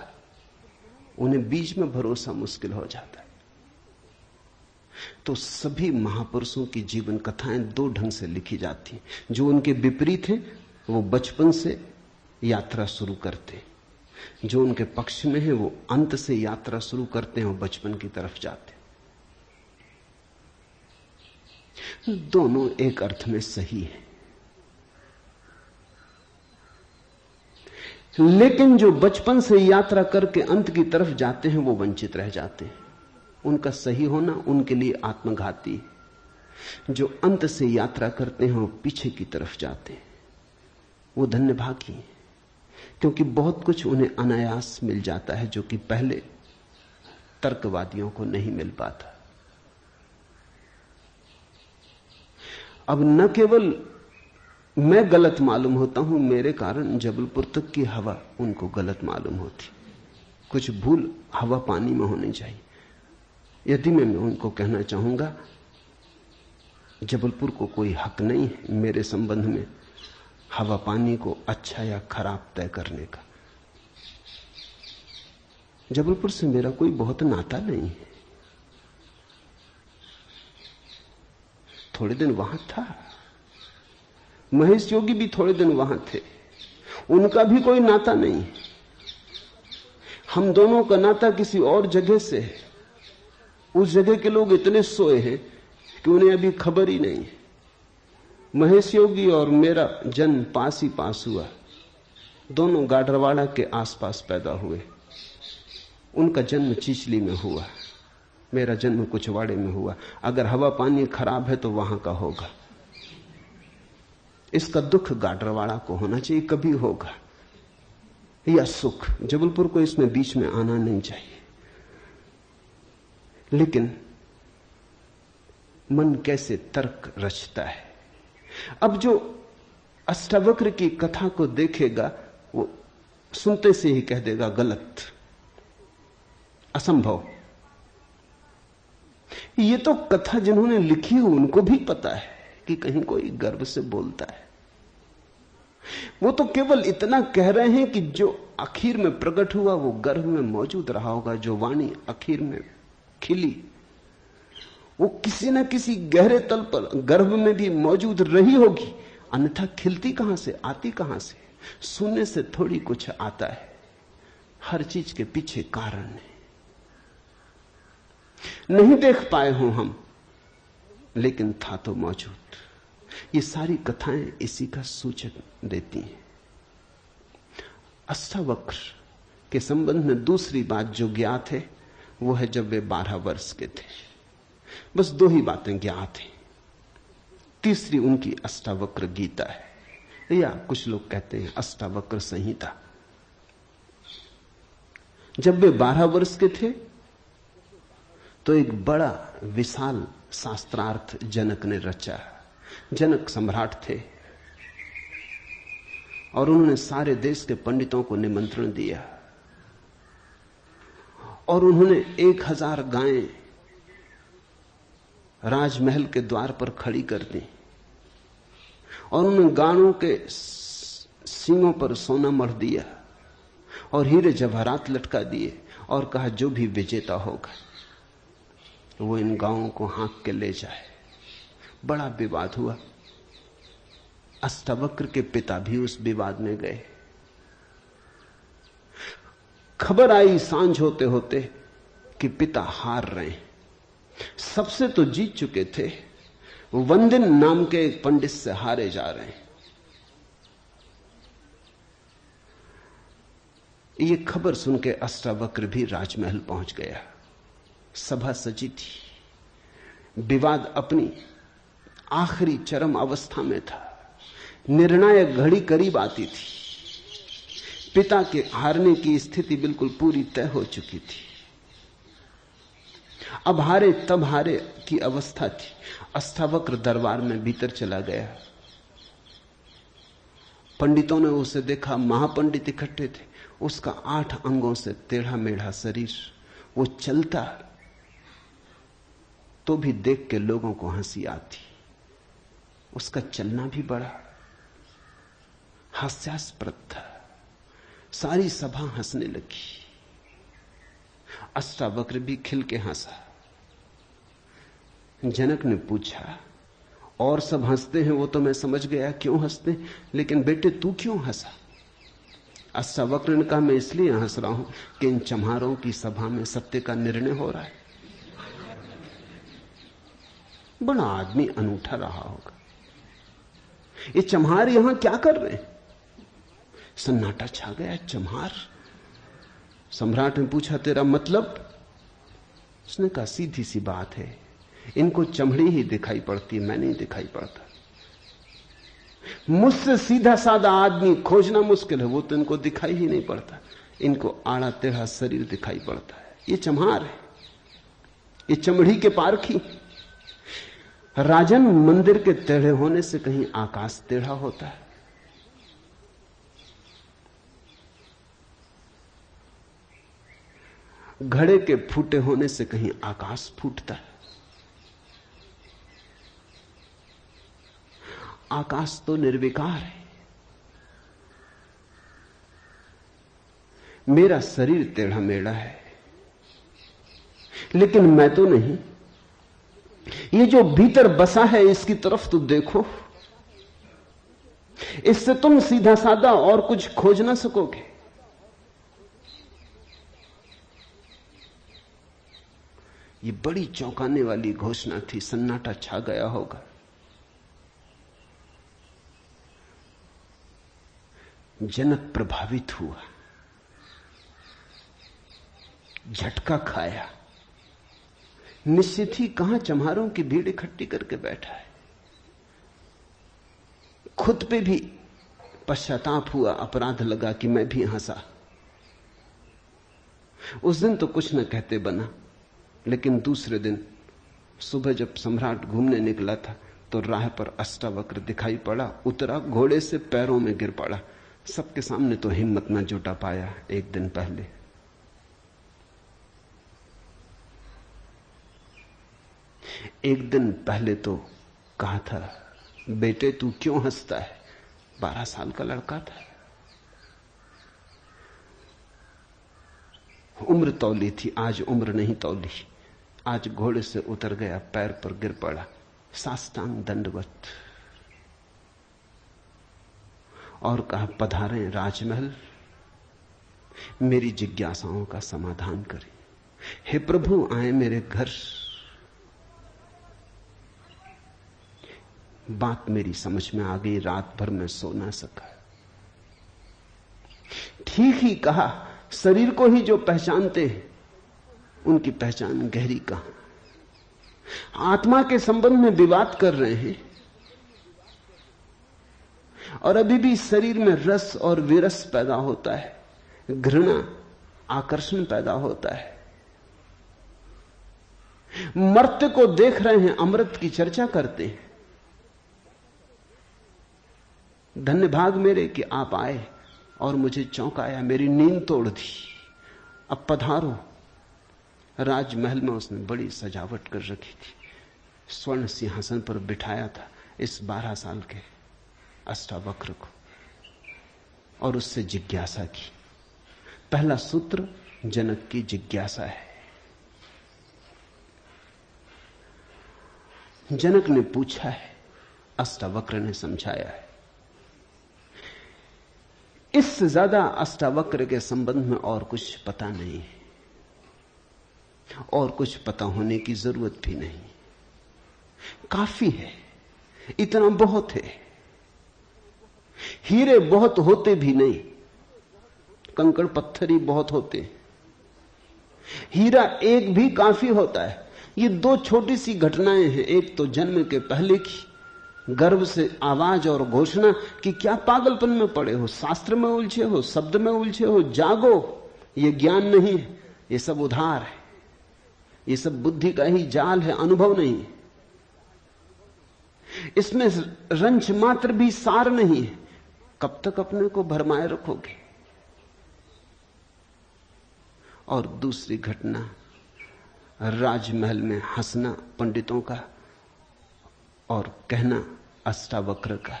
उन्हें बीज में भरोसा मुश्किल हो जाता है। तो सभी महापुरुषों की जीवन कथाएं 2 ढंग से लिखी जाती हैं। जो उनके विपरीत हैं वो बचपन से यात्रा शुरू करते हैं, जो उनके पक्ष में है वो अंत से यात्रा शुरू करते हैं और बचपन की तरफ जाते हैं। दोनों एक अर्थ में सही है, लेकिन जो बचपन से यात्रा करके अंत की तरफ जाते हैं वो वंचित रह जाते हैं। उनका सही होना उनके लिए आत्मघाती है। जो अंत से यात्रा करते हैं वो पीछे की तरफ जाते हैं, वो धन्यभागी हैं, क्योंकि बहुत कुछ उन्हें अनायास मिल जाता है जो कि पहले तर्कवादियों को नहीं मिल पाता। अब न केवल मैं गलत मालूम होता हूं, मेरे कारण जबलपुर तक की हवा उनको गलत मालूम होती। कुछ भूल हवा पानी में होनी चाहिए। यदि मैं उनको कहना चाहूंगा जबलपुर को कोई हक नहीं है मेरे संबंध में हवा पानी को अच्छा या खराब तय करने का। जबलपुर से मेरा कोई बहुत नाता नहीं है। थोड़े दिन वहां था, महेश योगी भी थोड़े दिन वहां थे, उनका भी कोई नाता नहीं। हम दोनों का नाता किसी और जगह से है। उस जगह के लोग इतने सोए हैं कि उन्हें अभी खबर ही नहीं है। महेश योगी और मेरा जन्म पास ही पास हुआ, दोनों गाडरवाड़ा के आसपास पैदा हुए। उनका जन्म चिचली में हुआ, मेरा जन्म कुचवाड़े में हुआ। अगर हवा पानी खराब है तो वहां का होगा। इसका दुख गाडरवाड़ा को होना चाहिए, कभी होगा, या सुख। जबलपुर को इसमें बीच में आना नहीं चाहिए। लेकिन मन कैसे तर्क रचता है। अब जो अष्टावक्र की कथा को देखेगा वो सुनते से ही कह देगा गलत, असंभव। ये तो कथा जिन्होंने लिखी है उनको भी पता है कि कहीं कोई गर्व से बोलता है। वो तो केवल इतना कह रहे हैं कि जो आखिर में प्रकट हुआ वो गर्भ में मौजूद रहा होगा। जो वाणी आखिर में खिली वो किसी न किसी गहरे तल पर गर्भ में भी मौजूद रही होगी, अन्यथा खिलती कहां से, आती कहां से? सुनने से थोड़ी कुछ आता है, हर चीज के पीछे कारण है। नहीं देख पाए हो हम, लेकिन था तो मौजूद। ये सारी कथाएं इसी का सूचक देती हैं। अष्टावक्र के संबंध में दूसरी बात जो ज्ञात है वो है जब वे 12 वर्ष के थे। बस 2 ही बातें ज्ञात हैं। तीसरी उनकी अष्टावक्र गीता है, या कुछ लोग कहते हैं अष्टावक्र संहिता। जब वे 12 वर्ष के थे तो एक बड़ा विशाल शास्त्रार्थ जनक ने रचा। जनक सम्राट थे और उन्होंने सारे देश के पंडितों को निमंत्रण दिया और उन्होंने 1000 गायें राजमहल के द्वार पर खड़ी कर दी और उन्होंने गायों के सींगों पर सोना मढ़ दिया और हीरे जवाहरात लटका दिए और कहा जो भी विजेता होगा वो इन गांवों को हाँक के ले जाए। बड़ा विवाद हुआ। अष्टावक्र के पिता भी उस विवाद में गए। खबर आई सांझ होते होते कि पिता हार रहे हैं। सबसे तो जीत चुके थे, वंदिन नाम के एक पंडित से हारे जा रहे हैं। ये खबर सुन के अष्टावक्र भी राजमहल पहुंच गया। सभा सजी थी। विवाद अपनी आखिरी चरम अवस्था में था। निर्णायक घड़ी करीब आती थी। पिता के हारने की स्थिति बिल्कुल पूरी तय हो चुकी थी। अब हारे तब हारे की अवस्था थी। अष्टावक्र दरबार में भीतर चला गया। पंडितों ने उसे देखा। महापंडित इकट्ठे थे। उसका 8 अंगों से टेढ़ा मेढ़ा शरीर, वो चलता तो भी देख के लोगों को हंसी आती। उसका चलना भी बड़ा हास्यास्पद था। सारी सभा हंसने लगी। अष्टावक्र भी खिल के हंसा। जनक ने पूछा, और सब हंसते हैं वो तो मैं समझ गया क्यों हंसते, लेकिन बेटे तू क्यों हंसा? अष्टावक्र ने कहा, मैं इसलिए हंस रहा हूं कि इन चम्हारों की सभा में सत्य का निर्णय हो रहा है। बड़ा आदमी अनूठा रहा होगा। ये चम्हार यहां क्या कर रहे हैं? सन्नाटा छा गया। चम्हार? सम्राट ने पूछा, तेरा मतलब? उसने कहा, सीधी सी बात है, इनको चमड़ी ही दिखाई पड़ती है, मैं नहीं दिखाई पड़ता। मुझसे सीधा साधा आदमी खोजना मुश्किल है, वो तो इनको दिखाई ही नहीं पड़ता। इनको आड़ा टेढ़ा शरीर दिखाई पड़ता है। ये चम्हार है, ये चमड़ी के पारखी। राजन, मंदिर के टेढ़े होने से कहीं आकाश टेढ़ा होता है? घड़े के फूटे होने से कहीं आकाश फूटता है? आकाश तो निर्विकार है। मेरा शरीर टेढ़ा मेढ़ा है, लेकिन मैं तो नहीं। ये जो भीतर बसा है इसकी तरफ तो देखो। इससे तुम सीधा साधा और कुछ खोज ना सकोगे। ये बड़ी चौंकाने वाली घोषणा थी। सन्नाटा छा गया होगा। जनक प्रभावित हुआ, झटका खाया। निश्चित ही कहां चम्हारों की भीड़ इकट्ठी करके बैठा है। खुद पे भी पश्चाताप हुआ, अपराध लगा कि मैं भी हंसा। उस दिन तो कुछ न कहते बना, लेकिन दूसरे दिन सुबह जब सम्राट घूमने निकला था तो राह पर अष्टावक्र दिखाई पड़ा। उतरा, घोड़े से पैरों में गिर पड़ा। सबके सामने तो हिम्मत न जुटा पाया। एक दिन पहले तो कहा था, बेटे तू क्यों हंसता है? 12 साल का लड़का था। उम्र तौली थी, आज उम्र नहीं तौली। आज घोड़े से उतर गया, पैर पर गिर पड़ा, साष्टांग दंडवत, और कहा, पधारें राजमहल, मेरी जिज्ञासाओं का समाधान करें। हे प्रभु, आए मेरे घर। बात मेरी समझ में आ गई। रात भर मैं सो ना सका। ठीक ही कहा, शरीर को ही जो पहचानते हैं उनकी पहचान गहरी कहां। आत्मा के संबंध में विवाद कर रहे हैं और अभी भी शरीर में रस और विरस पैदा होता है, घृणा, आकर्षण पैदा होता है। मर्त्य को देख रहे हैं, अमृत की चर्चा करते हैं। धन्य भाग मेरे कि आप आए और मुझे चौंकाया, मेरी नींद तोड़ दी। अब पधारो। राजमहल में उसने बड़ी सजावट कर रखी थी। स्वर्ण सिंहासन पर बिठाया था इस 12 साल के अष्टावक्र को और उससे जिज्ञासा की, पहला सूत्र जनक की जिज्ञासा है। जनक ने पूछा है, अष्टावक्र ने समझाया है। इससे ज्यादा अष्टावक्र के संबंध में और कुछ पता नहीं है, और कुछ पता होने की जरूरत भी नहीं। काफी है, इतना बहुत है। हीरे बहुत होते भी नहीं, कंकड़ पत्थर ही बहुत होते। हीरा एक भी काफी होता है। ये दो छोटी सी घटनाएं हैं। एक तो जन्म के पहले की गर्भ से आवाज और घोषणा कि क्या पागलपन में पड़े हो, शास्त्र में उलझे हो, शब्द में उलझे हो, जागो। ये ज्ञान नहीं है, ये सब उधार है, ये सब बुद्धि का ही जाल है, अनुभव नहीं। इसमें रंच मात्र भी सार नहीं है। कब तक अपने को भरमाए रखोगे? और दूसरी घटना, राजमहल में हंसना पंडितों का और कहना अष्टावक्र का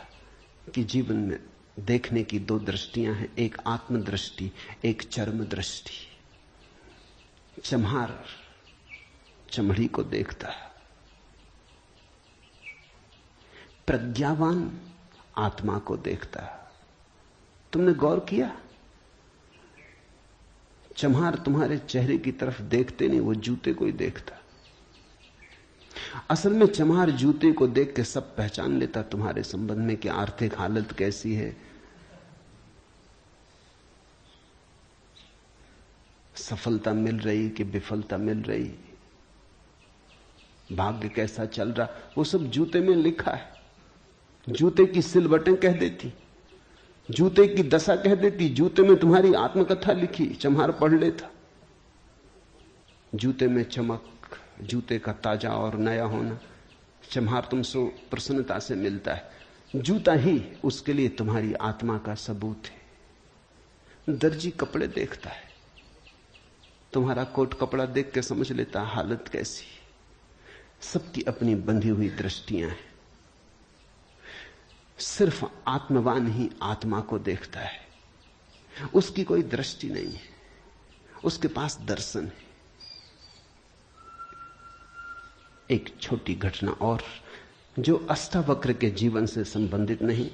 कि जीवन में देखने की दो दृष्टियां हैं, एक आत्मदृष्टि, एक चर्म दृष्टि। चम्हार चमड़ी को देखता है, प्रज्ञावान आत्मा को देखता है। तुमने गौर किया? चम्हार तुम्हारे चेहरे की तरफ देखते नहीं, वो जूते को ही देखता। असल में चम्हार जूते को देख के सब पहचान लेता तुम्हारे संबंध में कि आर्थिक हालत कैसी है, सफलता मिल रही कि विफलता मिल रही, भाग्य कैसा चल रहा, वो सब जूते में लिखा है। जूते की सिलवटें कह देती, जूते की दशा कह देती, जूते में तुम्हारी आत्मकथा लिखी। चम्हार पढ़ लेता। जूते में चमक, जूते का ताजा और नया होना चम्हार तुमसे प्रसन्नता से मिलता है। जूता ही उसके लिए तुम्हारी आत्मा का सबूत है। दर्जी कपड़े देखता है, तुम्हारा कोट कपड़ा देख के समझ लेता हालत कैसी। सबकी अपनी बंधी हुई दृष्टियां हैं। सिर्फ आत्मवान ही आत्मा को देखता है, उसकी कोई दृष्टि नहीं है, उसके पास दर्शन है। एक छोटी घटना और जो अष्टावक्र के जीवन से संबंधित नहीं,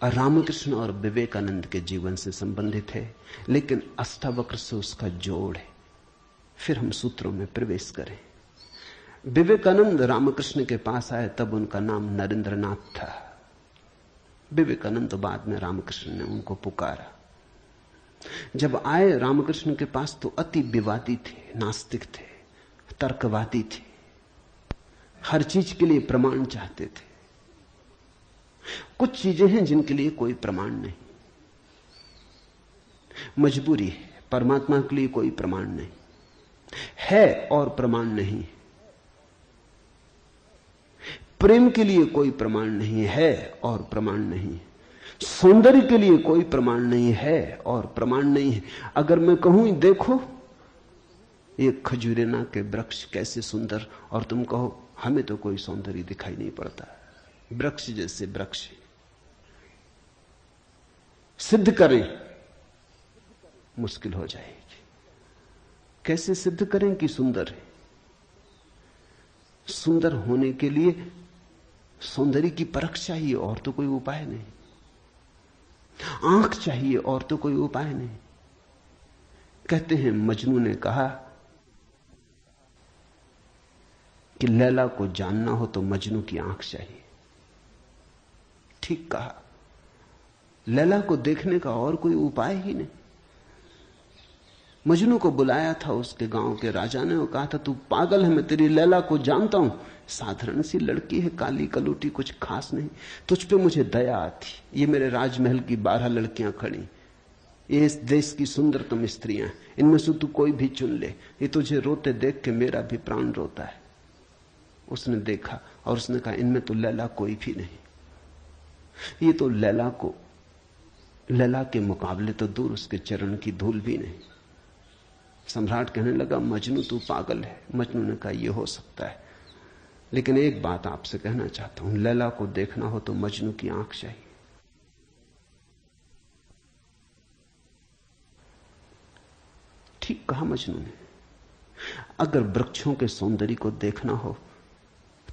रामकृष्ण और विवेकानंद के जीवन से संबंधित है, लेकिन अष्टावक्र से उसका जोड़ है। फिर हम सूत्रों में प्रवेश करें। विवेकानंद रामकृष्ण के पास आए तब उनका नाम नरेंद्रनाथ था। विवेकानंद तो बाद में रामकृष्ण ने उनको पुकारा। जब आए रामकृष्ण के पास तो अति विवादी थे, नास्तिक थे, तर्कवादी थे, हर चीज के लिए प्रमाण चाहते थे। कुछ चीजें हैं जिनके लिए कोई प्रमाण नहीं, मजबूरी है। परमात्मा के लिए कोई प्रमाण नहीं है और प्रमाण नहीं। प्रेम के लिए कोई प्रमाण नहीं है और प्रमाण नहीं। सौंदर्य के लिए कोई प्रमाण नहीं है और प्रमाण नहीं है। अगर मैं कहूं देखो ये खजूरेना के वृक्ष कैसे सुंदर, और तुम कहो हमें तो कोई सौंदर्य दिखाई नहीं पड़ता, वृक्ष जैसे वृक्ष, सिद्ध करें मुश्किल हो जाएगी। कैसे सिद्ध करें कि सुंदर है? सुंदर होने के लिए सौंदर्य की परख चाहिए और तो कोई उपाय नहीं। आंख चाहिए और तो कोई उपाय नहीं। कहते हैं मजनू ने कहा कि लैला को जानना हो तो मजनू की आंख चाहिए। ठीक कहा। लैला को देखने का और कोई उपाय ही नहीं। मजनू को बुलाया था उसके गांव के राजा ने और कहा था तू पागल है, मैं तेरी लैला को जानता हूं, साधारण सी लड़की है, काली कलूटी, कुछ खास नहीं, तुझ पे मुझे दया आती। ये मेरे राजमहल की 12 लड़कियां खड़ी, ये इस देश की सुंदरतम स्त्रियां, इनमें से तू कोई भी चुन ले, ये तुझे रोते देख के मेरा भी प्राण रोता है। उसने देखा और उसने कहा इनमें तो लैला कोई भी नहीं। ये तो लैला के मुकाबले तो दूर, उसके चरण की धूल भी नहीं। सम्राट कहने लगा मजनू तू पागल है। मजनू ने कहा यह हो सकता है, लेकिन एक बात आपसे कहना चाहता हूं, लैला को देखना हो तो मजनू की आंख चाहिए। ठीक कहा मजनू ने। अगर वृक्षों के सौंदर्य को देखना हो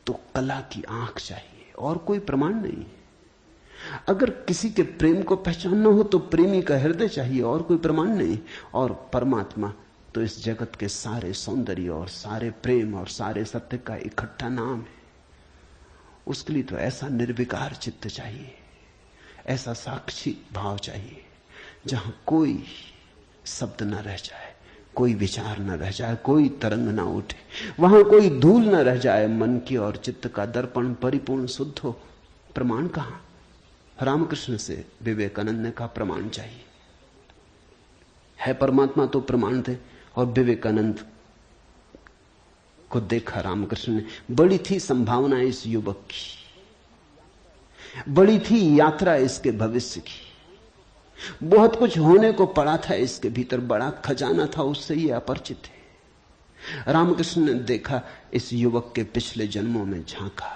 तो कला की आंख चाहिए और कोई प्रमाण नहीं। अगर किसी के प्रेम को पहचानना हो तो प्रेमी का हृदय चाहिए और कोई प्रमाण नहीं। और परमात्मा तो इस जगत के सारे सौंदर्य और सारे प्रेम और सारे सत्य का इकट्ठा नाम है। उसके लिए तो ऐसा निर्विकार चित्त चाहिए, ऐसा साक्षी भाव चाहिए जहां कोई शब्द न रह जाए, कोई विचार न रह जाए, कोई तरंग ना उठे, वहां कोई धूल न रह जाए। मन की और चित्त का दर्पण परिपूर्ण शुद्ध हो। प्रमाण कहां? रामकृष्ण से विवेकानंद ने कहा प्रमाण चाहिए। है परमात्मा तो प्रमाण थे। और विवेकानंद को देखा रामकृष्ण ने। बड़ी थी संभावना इस युवक की, बड़ी थी यात्रा इसके भविष्य की, बहुत कुछ होने को पड़ा था इसके भीतर, बड़ा खजाना था, उससे ये अपरिचित है। रामकृष्ण ने देखा इस युवक के पिछले जन्मों में, झांका,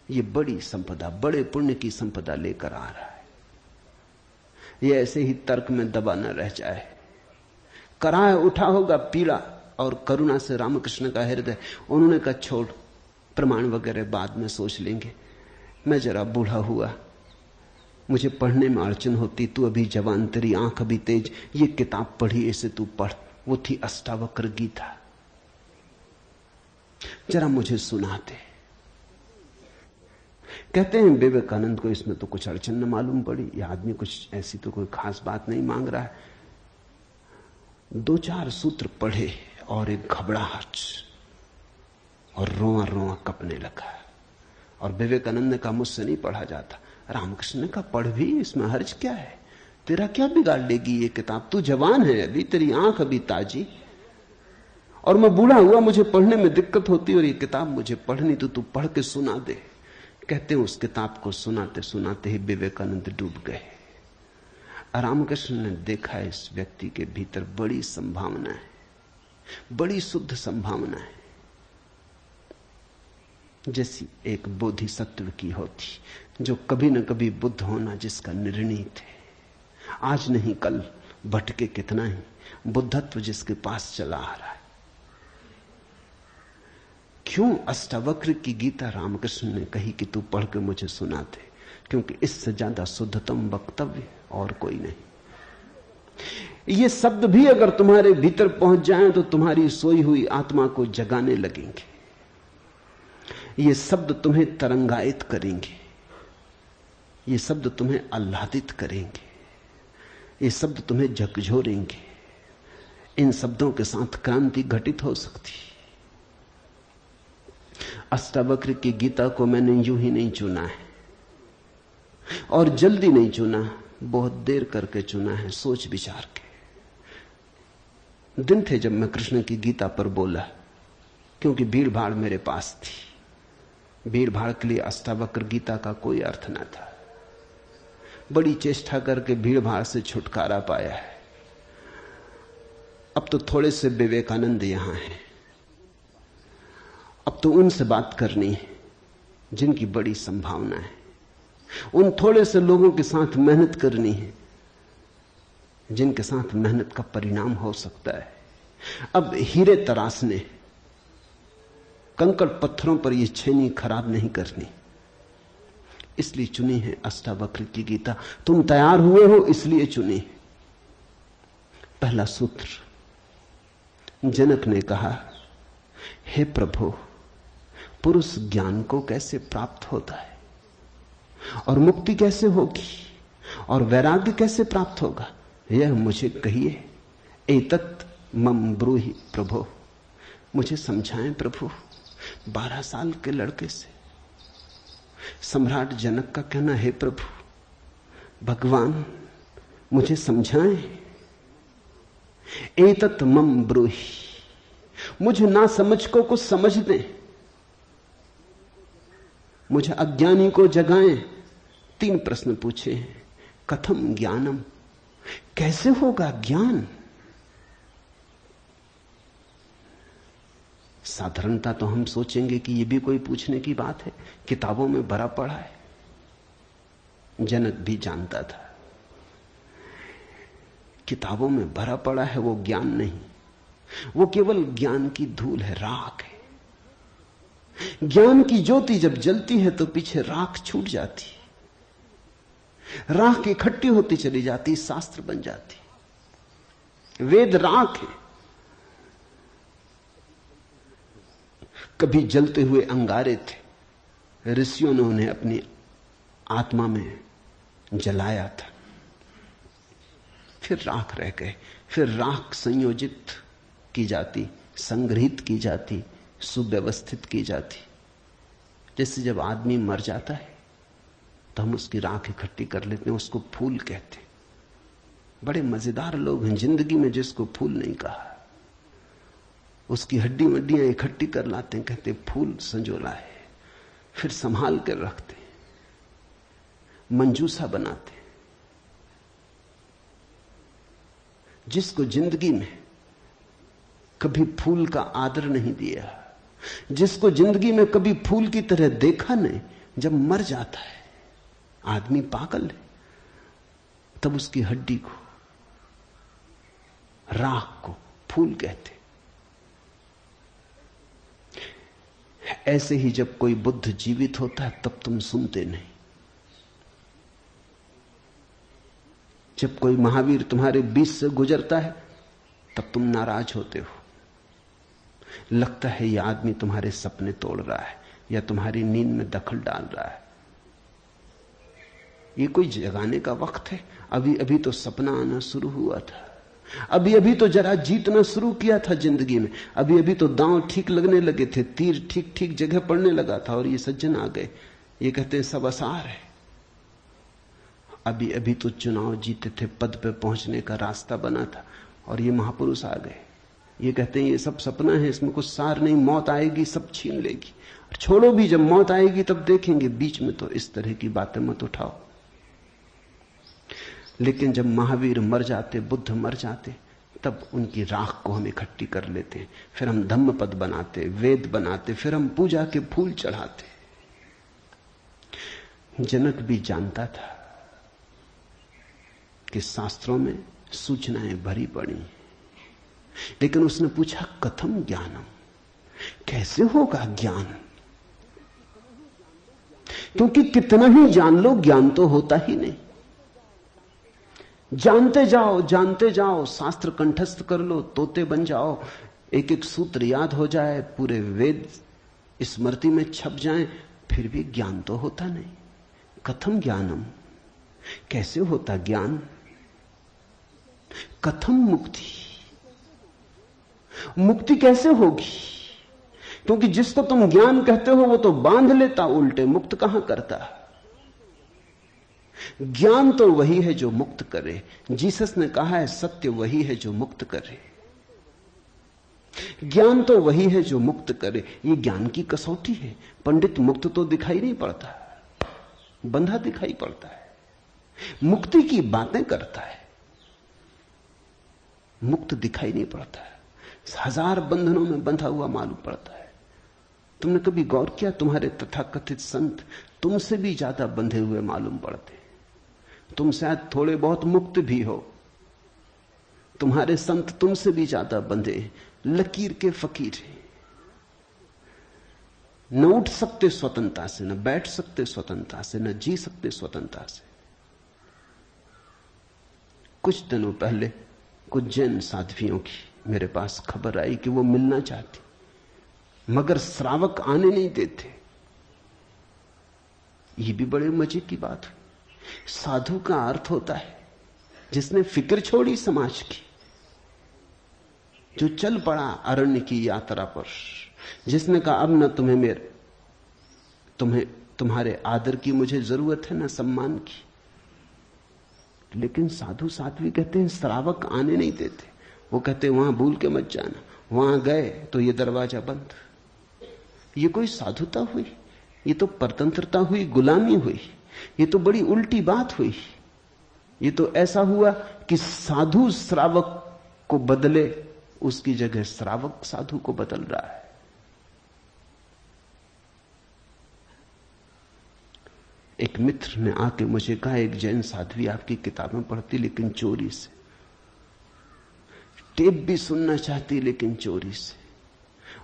ये बड़ी संपदा, बड़े पुण्य की संपदा लेकर आ रहा है। ये ऐसे ही तर्क में दबा न रह जाए। कराह उठा होगा पीड़ा और करुणा से रामकृष्ण का हृदय। उन्होंने कहा छोड़, प्रमाण वगैरह बाद में सोच लेंगे, मैं जरा बूढ़ा हुआ, मुझे पढ़ने में अड़चन होती, तू अभी जवान, तेरी आंख अभी तेज, ये किताब पढ़ी, इसे तू पढ़। वो थी अष्टावक्र गीता, जरा मुझे सुनाते। कहते हैं विवेकानंद को इसमें तो कुछ अड़चन न मालूम पड़ी, यह आदमी कुछ ऐसी तो कोई खास बात नहीं मांग रहा है। 2-4 सूत्र पढ़े और एक घबराहट और रोआ रोआ कपने लगा। और विवेकानंद ने कहा मुझसे नहीं पढ़ा जाता। रामकृष्ण ने कहा पढ़ भी, इसमें हर्ज क्या है, तेरा क्या बिगाड़ लेगी ये किताब, तू जवान है अभी, तेरी आंख अभी ताजी, और मैं बूढ़ा हुआ, मुझे पढ़ने में दिक्कत होती, और ये किताब मुझे पढ़नी तो तू पढ़ के सुना दे। कहते हैं उस किताब को सुनाते सुनाते ही विवेकानंद डूब गए। रामकृष्ण ने देखा इस व्यक्ति के भीतर बड़ी संभावना है, बड़ी शुद्ध संभावना है, जैसी एक बोधिसत्व की होती, जो कभी न कभी बुद्ध होना जिसका निर्णीत है, आज नहीं कल, भटके कितना ही, बुद्धत्व जिसके पास चला आ रहा है। क्यों अष्टावक्र की गीता रामकृष्ण ने कही कि तू पढ़ के मुझे सुना दे? क्योंकि इससे ज्यादा शुद्धतम वक्तव्य और कोई नहीं। ये शब्द भी अगर तुम्हारे भीतर पहुंच जाएं तो तुम्हारी सोई हुई आत्मा को जगाने लगेंगे। ये शब्द तुम्हें तरंगायित करेंगे, ये शब्द तुम्हें आह्लादित करेंगे, ये शब्द तुम्हें झकझोरेंगे। इन शब्दों के साथ क्रांति घटित हो सकती। अष्टावक्र की गीता को मैंने यूं ही नहीं चुना है और जल्दी नहीं चुना, बहुत देर करके चुना है, सोच विचार के। दिन थे जब मैं कृष्ण की गीता पर बोला, क्योंकि भीड़ भाड़ मेरे पास थी। भीड़ भाड़ के लिए अष्टावक्र गीता का कोई अर्थ न था। बड़ी चेष्टा करके भीड़ भाड़ से छुटकारा पाया है। अब तो थोड़े से विवेकानंद यहां हैं, अब तो उनसे बात करनी है जिनकी बड़ी संभावना है। उन थोड़े से लोगों के साथ मेहनत करनी है जिनके साथ मेहनत का परिणाम हो सकता है। अब हीरे तराशने, कंकड़ पत्थरों पर यह छेनी खराब नहीं करनी, इसलिए चुनी है अष्टावक्र की गीता। तुम तैयार हुए हो इसलिए चुनी। पहला सूत्र, जनक ने कहा, हे प्रभु, पुरुष ज्ञान को कैसे प्राप्त होता है और मुक्ति कैसे होगी और वैराग्य कैसे प्राप्त होगा, यह मुझे कहिए। एतत् मम ब्रूहि प्रभो, मुझे समझाएं प्रभु। 12 साल के लड़के से सम्राट जनक का कहना, हे प्रभु, भगवान मुझे समझाएं। एतत् मम ब्रूहि, मुझे ना समझ को कुछ समझ दें, मुझे अज्ञानी को जगाएं। 3 प्रश्न पूछे हैं। कथम ज्ञानम, कैसे होगा ज्ञान? साधारणता तो हम सोचेंगे कि यह भी कोई पूछने की बात है, किताबों में भरा पड़ा है। जनक भी जानता था किताबों में भरा पड़ा है वो ज्ञान नहीं, वो केवल ज्ञान की धूल है, राख है। ज्ञान की ज्योति जब जलती है तो पीछे राख छूट जाती है, राख इकट्ठी होती चली जाती, शास्त्र बन जाती। वेद राख है। कभी जलते हुए अंगारे थे, ऋषियों ने उन्हें अपनी आत्मा में जलाया था, फिर राख रह गए। फिर राख संयोजित की जाती, संग्रहित की जाती, सुव्यवस्थित की जाती। जैसे जब आदमी मर जाता है तो हम उसकी राख इकट्ठी कर लेते हैं, उसको फूल कहते हैं। बड़े मजेदार लोग हैं जिंदगी में जिसको फूल नहीं कहा। उसकी हड्डी वड्डियां इकट्ठी कर लाते हैं, कहते फूल संजोला है, फिर संभाल कर रखते, मंजूसा बनाते। जिसको जिंदगी में कभी फूल का आदर नहीं दिया, जिसको जिंदगी में कभी फूल की तरह देखा नहीं, जब मर जाता है आदमी पागल है, तब उसकी हड्डी को, राख को फूल कहते। ऐसे ही जब कोई बुद्ध जीवित होता है तब तुम सुनते नहीं। जब कोई महावीर तुम्हारे बीच से गुजरता है तब तुम नाराज होते हो। लगता है यह आदमी तुम्हारे सपने तोड़ रहा है या तुम्हारी नींद में दखल डाल रहा है। ये कोई जगाने का वक्त है? अभी अभी तो सपना आना शुरू हुआ था, अभी अभी तो जरा जीतना शुरू किया था जिंदगी में, अभी अभी तो दांव ठीक लगने लगे थे, तीर ठीक ठीक जगह पड़ने लगा था, और ये सज्जन आ गए, ये कहते हैं सब आसार है। अभी अभी तो चुनाव जीते थे, पद पे पहुंचने का रास्ता बना था, और ये महापुरुष आ गए, ये कहते हैं ये सब सपना है, इसमें कुछ सार नहीं, मौत आएगी सब छीन लेगी। छोड़ो भी, जब मौत आएगी तब देखेंगे, बीच में तो इस तरह की बातें मत उठाओ। लेकिन जब महावीर मर जाते, बुद्ध मर जाते, तब उनकी राख को हम इकट्ठी कर लेते हैं, फिर हम धम्म पद बनाते, वेद बनाते, फिर हम पूजा के फूल चढ़ाते। जनक भी जानता था कि शास्त्रों में सूचनाएं भरी पड़ी, लेकिन उसने पूछा कथम ज्ञानम, कैसे होगा ज्ञान? क्योंकि कितना ही जान लो ज्ञान तो होता ही नहीं। जानते जाओ, शास्त्र कंठस्थ कर लो, तोते बन जाओ, एक एक सूत्र याद हो जाए, पूरे वेद स्मृति में छप जाएं, फिर भी ज्ञान तो होता नहीं। कथम ज्ञानम, कैसे होता ज्ञान? कथम मुक्ति, मुक्ति कैसे होगी? क्योंकि जिसको तुम ज्ञान कहते हो वो तो बांध लेता उल्टे, मुक्त कहां करता। ज्ञान तो वही है जो मुक्त करे। जीसस ने कहा है सत्य वही है जो मुक्त करे, ज्ञान तो वही है जो मुक्त करे। ये ज्ञान की कसौटी है। पंडित मुक्त तो दिखाई नहीं पड़ता, बंधा दिखाई पड़ता है, मुक्ति की बातें करता है, मुक्त दिखाई नहीं पड़ता है, हजार बंधनों में बंधा हुआ मालूम पड़ता है। तुमने कभी गौर किया, तुम्हारे तथाकथित संत तुमसे भी ज्यादा बंधे हुए मालूम पड़ते। तुम शायद थोड़े बहुत मुक्त भी हो, तुम्हारे संत तुमसे भी ज्यादा बंधे, लकीर के फकीर हैं। न उठ सकते स्वतंत्रता से, न बैठ सकते स्वतंत्रता से, न जी सकते स्वतंत्रता से। कुछ दिनों पहले कुछ जैन साध्वियों की मेरे पास खबर आई कि वो मिलना चाहती, मगर श्रावक आने नहीं देते। ये भी बड़े मजे की बात है। साधु का अर्थ होता है जिसने फिक्र छोड़ी समाज की, जो चल पड़ा अरण्य की यात्रा पर, जिसने कहा अब न तुम्हारे आदर की मुझे जरूरत है, न सम्मान की। लेकिन साधु साध्वी कहते हैं श्रावक आने नहीं देते। वो कहते हैं वहां भूल के मत जाना, वहां गए तो ये दरवाजा बंद। ये कोई साधुता हुई? ये तो परतंत्रता हुई, गुलामी हुई। ये तो बड़ी उल्टी बात हुई। ये तो ऐसा हुआ कि साधु श्रावक को बदले, उसकी जगह श्रावक साधु को बदल रहा है। एक मित्र ने आके मुझे कहा, एक जैन साध्वी आपकी किताबें पढ़ती लेकिन चोरी से। टेप भी सुनना चाहती लेकिन चोरी से।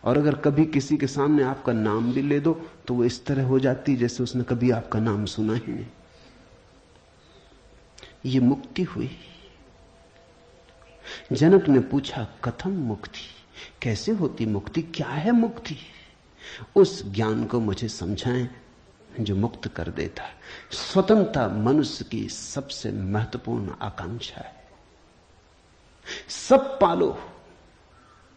और अगर कभी किसी के सामने आपका नाम भी ले दो तो वो इस तरह हो जाती जैसे उसने कभी आपका नाम सुना ही नहीं। ये मुक्ति हुई। जनक ने पूछा कथम मुक्ति, कैसे होती मुक्ति, क्या है मुक्ति? उस ज्ञान को मुझे समझाएं जो मुक्त कर देता है। स्वतंत्रता मनुष्य की सबसे महत्वपूर्ण आकांक्षा है। सब पालो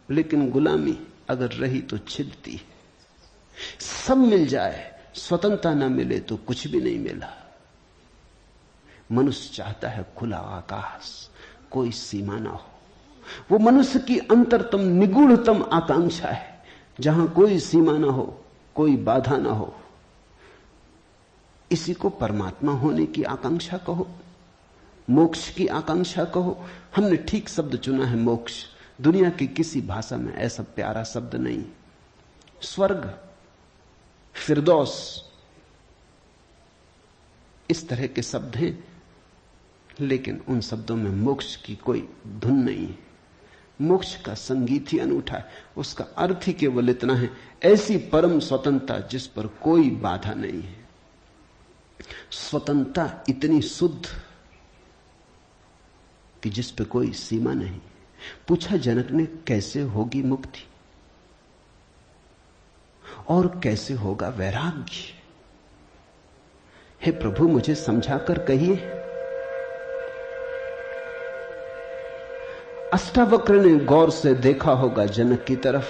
लेकिन गुलामी अगर रही तो छिदती है। सब मिल जाए, स्वतंत्रता न मिले तो कुछ भी नहीं मिला। मनुष्य चाहता है खुला आकाश, कोई सीमा ना हो। वो मनुष्य की अंतरतम निगूढ़तम आकांक्षा है, जहां कोई सीमा ना हो, कोई बाधा ना हो। इसी को परमात्मा होने की आकांक्षा कहो, मोक्ष की आकांक्षा कहो। हमने ठीक शब्द चुना है, मोक्ष। दुनिया की किसी भाषा में ऐसा प्यारा शब्द नहीं। स्वर्ग, फिरदौस, इस तरह के शब्द हैं, लेकिन उन शब्दों में मोक्ष की कोई धुन नहीं है। मोक्ष का संगीत ही अनूठा है। उसका अर्थ ही केवल इतना है, ऐसी परम स्वतंत्रता जिस पर कोई बाधा नहीं है। स्वतंत्रता इतनी शुद्ध कि जिस पे कोई सीमा नहीं। पूछा जनक ने कैसे होगी मुक्ति और कैसे होगा वैराग्य? हे प्रभु मुझे समझाकर कहिए। अष्टावक्र ने गौर से देखा होगा जनक की तरफ,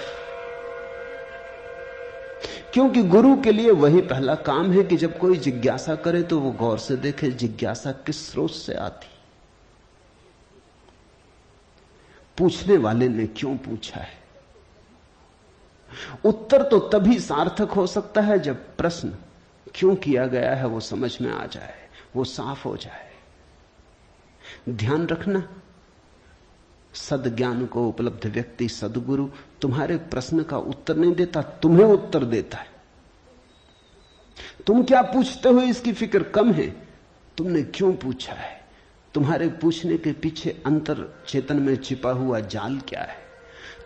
क्योंकि गुरु के लिए वही पहला काम है कि जब कोई जिज्ञासा करे तो वो गौर से देखे जिज्ञासा किस स्रोत से आती, पूछने वाले ने क्यों पूछा है। उत्तर तो तभी सार्थक हो सकता है जब प्रश्न क्यों किया गया है वो समझ में आ जाए, वो साफ हो जाए। ध्यान रखना, सद्ज्ञान को उपलब्ध व्यक्ति, सद्गुरु तुम्हारे प्रश्न का उत्तर नहीं देता, तुम्हें उत्तर देता है। तुम क्या पूछते हो इसकी फिक्र कम है, तुमने क्यों पूछा है, तुम्हारे पूछने के पीछे अंतर चेतन में छिपा हुआ जाल क्या है,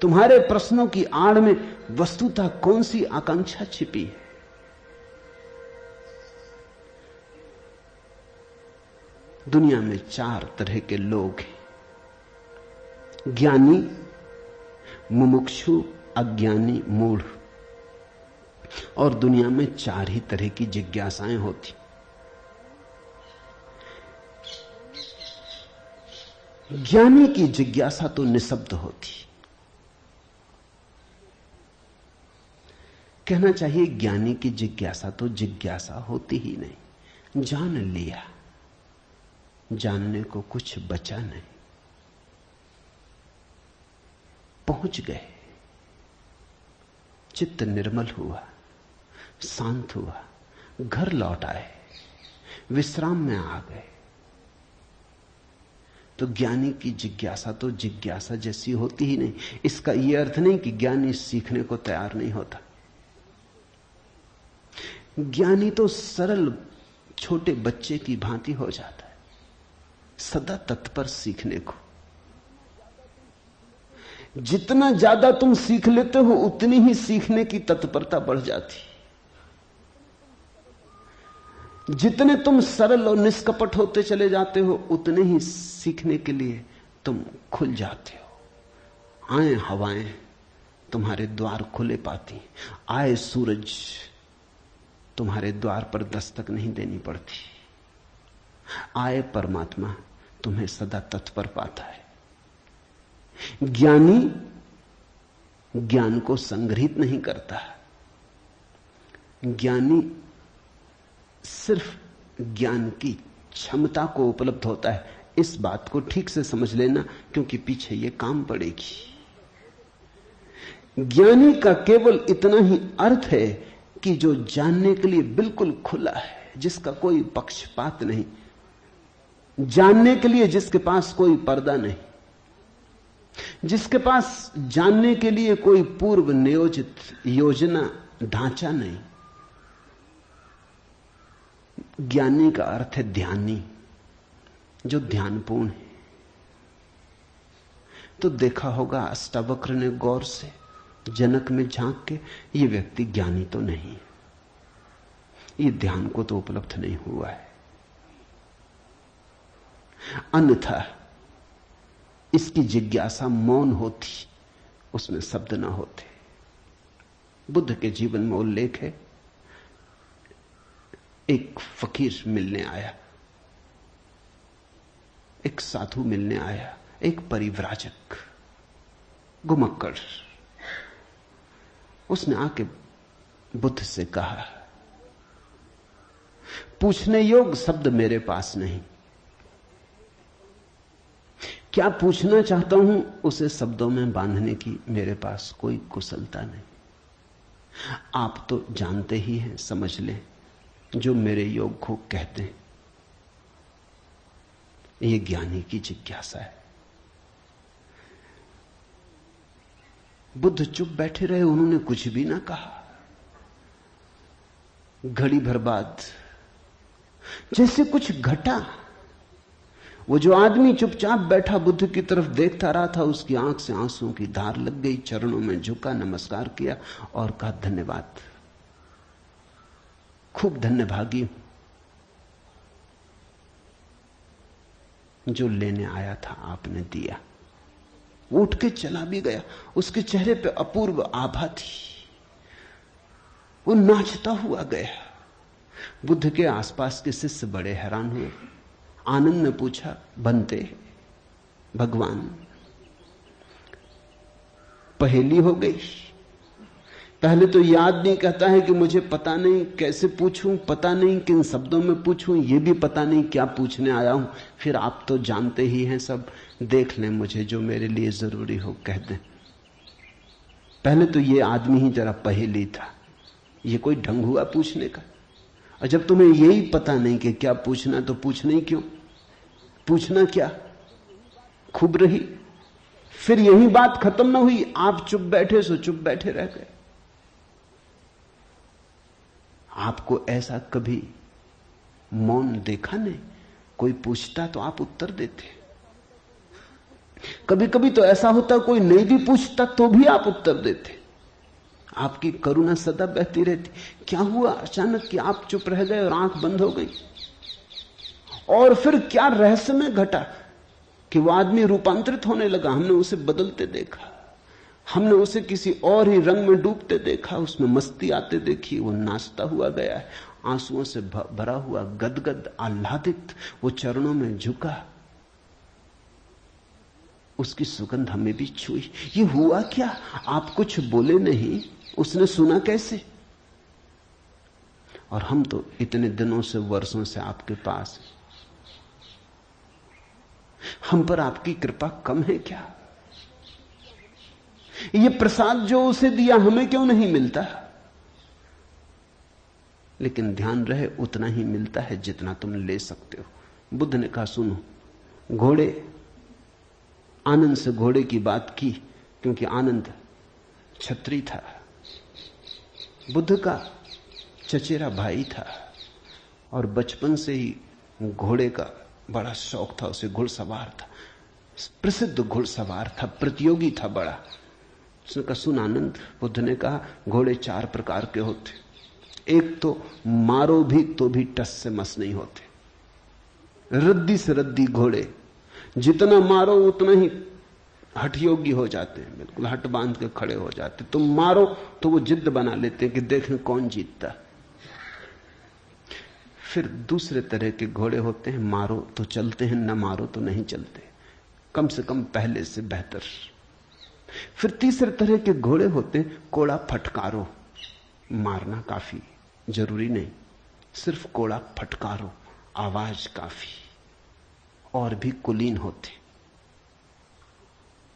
तुम्हारे प्रश्नों की आड़ में वस्तुतः कौन सी आकांक्षा छिपी है। दुनिया में 4 तरह के लोग हैं, ज्ञानी, मुमुक्षु, अज्ञानी, मूढ़। और दुनिया में 4 ही तरह की जिज्ञासाएं होती। ज्ञानी की जिज्ञासा तो निशब्द होती, कहना चाहिए ज्ञानी की जिज्ञासा तो जिज्ञासा होती ही नहीं। जान लिया, जानने को कुछ बचा नहीं, पहुंच गए, चित्त निर्मल हुआ, शांत हुआ, घर लौट आए, विश्राम में आ गए। तो ज्ञानी की जिज्ञासा तो जिज्ञासा जैसी होती ही नहीं। इसका यह अर्थ नहीं कि ज्ञानी सीखने को तैयार नहीं होता। ज्ञानी तो सरल छोटे बच्चे की भांति हो जाता है, सदा तत्पर सीखने को। जितना ज्यादा तुम सीख लेते हो उतनी ही सीखने की तत्परता बढ़ जाती। जितने तुम सरल और निष्कपट होते चले जाते हो उतने ही सीखने के लिए तुम खुल जाते हो। आए हवाएं तुम्हारे द्वार खुले पाती, आए सूरज तुम्हारे द्वार पर दस्तक नहीं देनी पड़ती, आए परमात्मा तुम्हें सदा तत्पर पाता है। ज्ञानी ज्ञान को संग्रहित नहीं करता, ज्ञानी सिर्फ ज्ञान की क्षमता को उपलब्ध होता है। इस बात को ठीक से समझ लेना, क्योंकि पीछे यह काम पड़ेगी। ज्ञानी का केवल इतना ही अर्थ है कि जो जानने के लिए बिल्कुल खुला है, जिसका कोई पक्षपात नहीं, जानने के लिए जिसके पास कोई पर्दा नहीं, जिसके पास जानने के लिए कोई पूर्व नियोजित योजना ढांचा नहीं। ज्ञानी का अर्थ है ध्यानी, जो ध्यानपूर्ण है। तो देखा होगा अष्टावक्र ने गौर से जनक में झांक के, ये व्यक्ति ज्ञानी तो नहीं, ये ध्यान को तो उपलब्ध नहीं हुआ है, अन्यथा इसकी जिज्ञासा मौन होती, उसमें शब्द ना होते। बुद्ध के जीवन में उल्लेख है, एक फकीर मिलने आया, एक साधु मिलने आया, एक परिव्राजक घुमक्कड़। उसने आके बुद्ध से कहा, पूछने योग्य शब्द मेरे पास नहीं, क्या पूछना चाहता हूं उसे शब्दों में बांधने की मेरे पास कोई कुशलता नहीं। आप तो जानते ही हैं, समझ लें, जो मेरे योग को कहते हैं, ये ज्ञानी की जिज्ञासा है। बुद्ध चुप बैठे रहे, उन्होंने कुछ भी ना कहा। घड़ी भर बाद जैसे कुछ घटा, वो जो आदमी चुपचाप बैठा बुद्ध की तरफ देखता रहा था, उसकी आंख से आंसुओं की धार लग गई, चरणों में झुका, नमस्कार किया और कहा, धन्यवाद, खूब धन्यभागी हूं, जो लेने आया था आपने दिया। वो उठ के चला भी गया, उसके चेहरे पे अपूर्व आभा थी, वो नाचता हुआ गया। बुद्ध के आसपास के शिष्य बड़े हैरान हुए। आनंद ने पूछा, बनते भगवान, पहेली हो गई। पहले तो याद नहीं, कहता है कि मुझे पता नहीं कैसे पूछूं, पता नहीं किन शब्दों में पूछूं, ये भी पता नहीं क्या पूछने आया हूं। फिर आप तो जानते ही हैं सब, देख लें, मुझे जो मेरे लिए जरूरी हो कह दें। पहले तो ये आदमी ही जरा पहेली था, ये कोई ढंग हुआ पूछने का? और जब तुम्हें यही पता नहीं कि क्या पूछना, तो पूछना ही क्यों? पूछना क्या? खूब रही। फिर यही बात खत्म ना हुई, आप चुप बैठे सो चुप बैठे रह गए। आपको ऐसा कभी मौन देखा नहीं? कोई पूछता तो आप उत्तर देते। कभी कभी तो ऐसा होता, कोई नहीं भी पूछता तो भी आप उत्तर देते। आपकी करुणा सदा बहती रहती। क्या हुआ अचानक कि आप चुप रह गए और आंख बंद हो गई? और फिर क्या रहस्य में घटा कि वो आदमी रूपांतरित होने लगा? हमने उसे बदलते देखा, हमने उसे किसी और ही रंग में डूबते देखा, उसमें मस्ती आते देखी। वो नाचता हुआ गया है, आंसुओं से भरा हुआ, गदगद आह्लादित, वो चरणों में झुका, उसकी सुगंध हमें भी छुई। ये हुआ क्या? आप कुछ बोले नहीं, उसने सुना कैसे? और हम तो इतने दिनों से, वर्षों से आपके पास, हम पर आपकी कृपा कम है क्या? ये प्रसाद जो उसे दिया हमें क्यों नहीं मिलता? लेकिन ध्यान रहे, उतना ही मिलता है जितना तुम ले सकते हो। बुद्ध ने कहा, सुनो, घोड़े, आनंद से घोड़े की बात की, क्योंकि आनंद छत्री था, बुद्ध का चचेरा भाई था, और बचपन से ही घोड़े का बड़ा शौक था, उसे घुड़सवार था, प्रसिद्ध घुड़सवार था, प्रतियोगी था बड़ा। उसने कहा, सुन आनंद, बुद्ध ने कहा, घोड़े 4 प्रकार के होते। एक तो मारो भी तो भी टस से मस नहीं होते, रद्दी से रद्दी घोड़े, जितना मारो उतना ही हठ योगी हो जाते हैं, बिल्कुल हट बांध के खड़े हो जाते। तुम मारो तो वो जिद बना लेते हैं कि देखें कौन जीतता। फिर दूसरे तरह के घोड़े होते हैं, मारो तो चलते हैं, न मारो तो नहीं चलते, कम से कम पहले से बेहतर। फिर तीसरे तरह के घोड़े होते हैं, कोड़ा फटकारो, मारना काफी जरूरी नहीं, सिर्फ कोड़ा फटकारो, आवाज काफी, और भी कुलीन होते,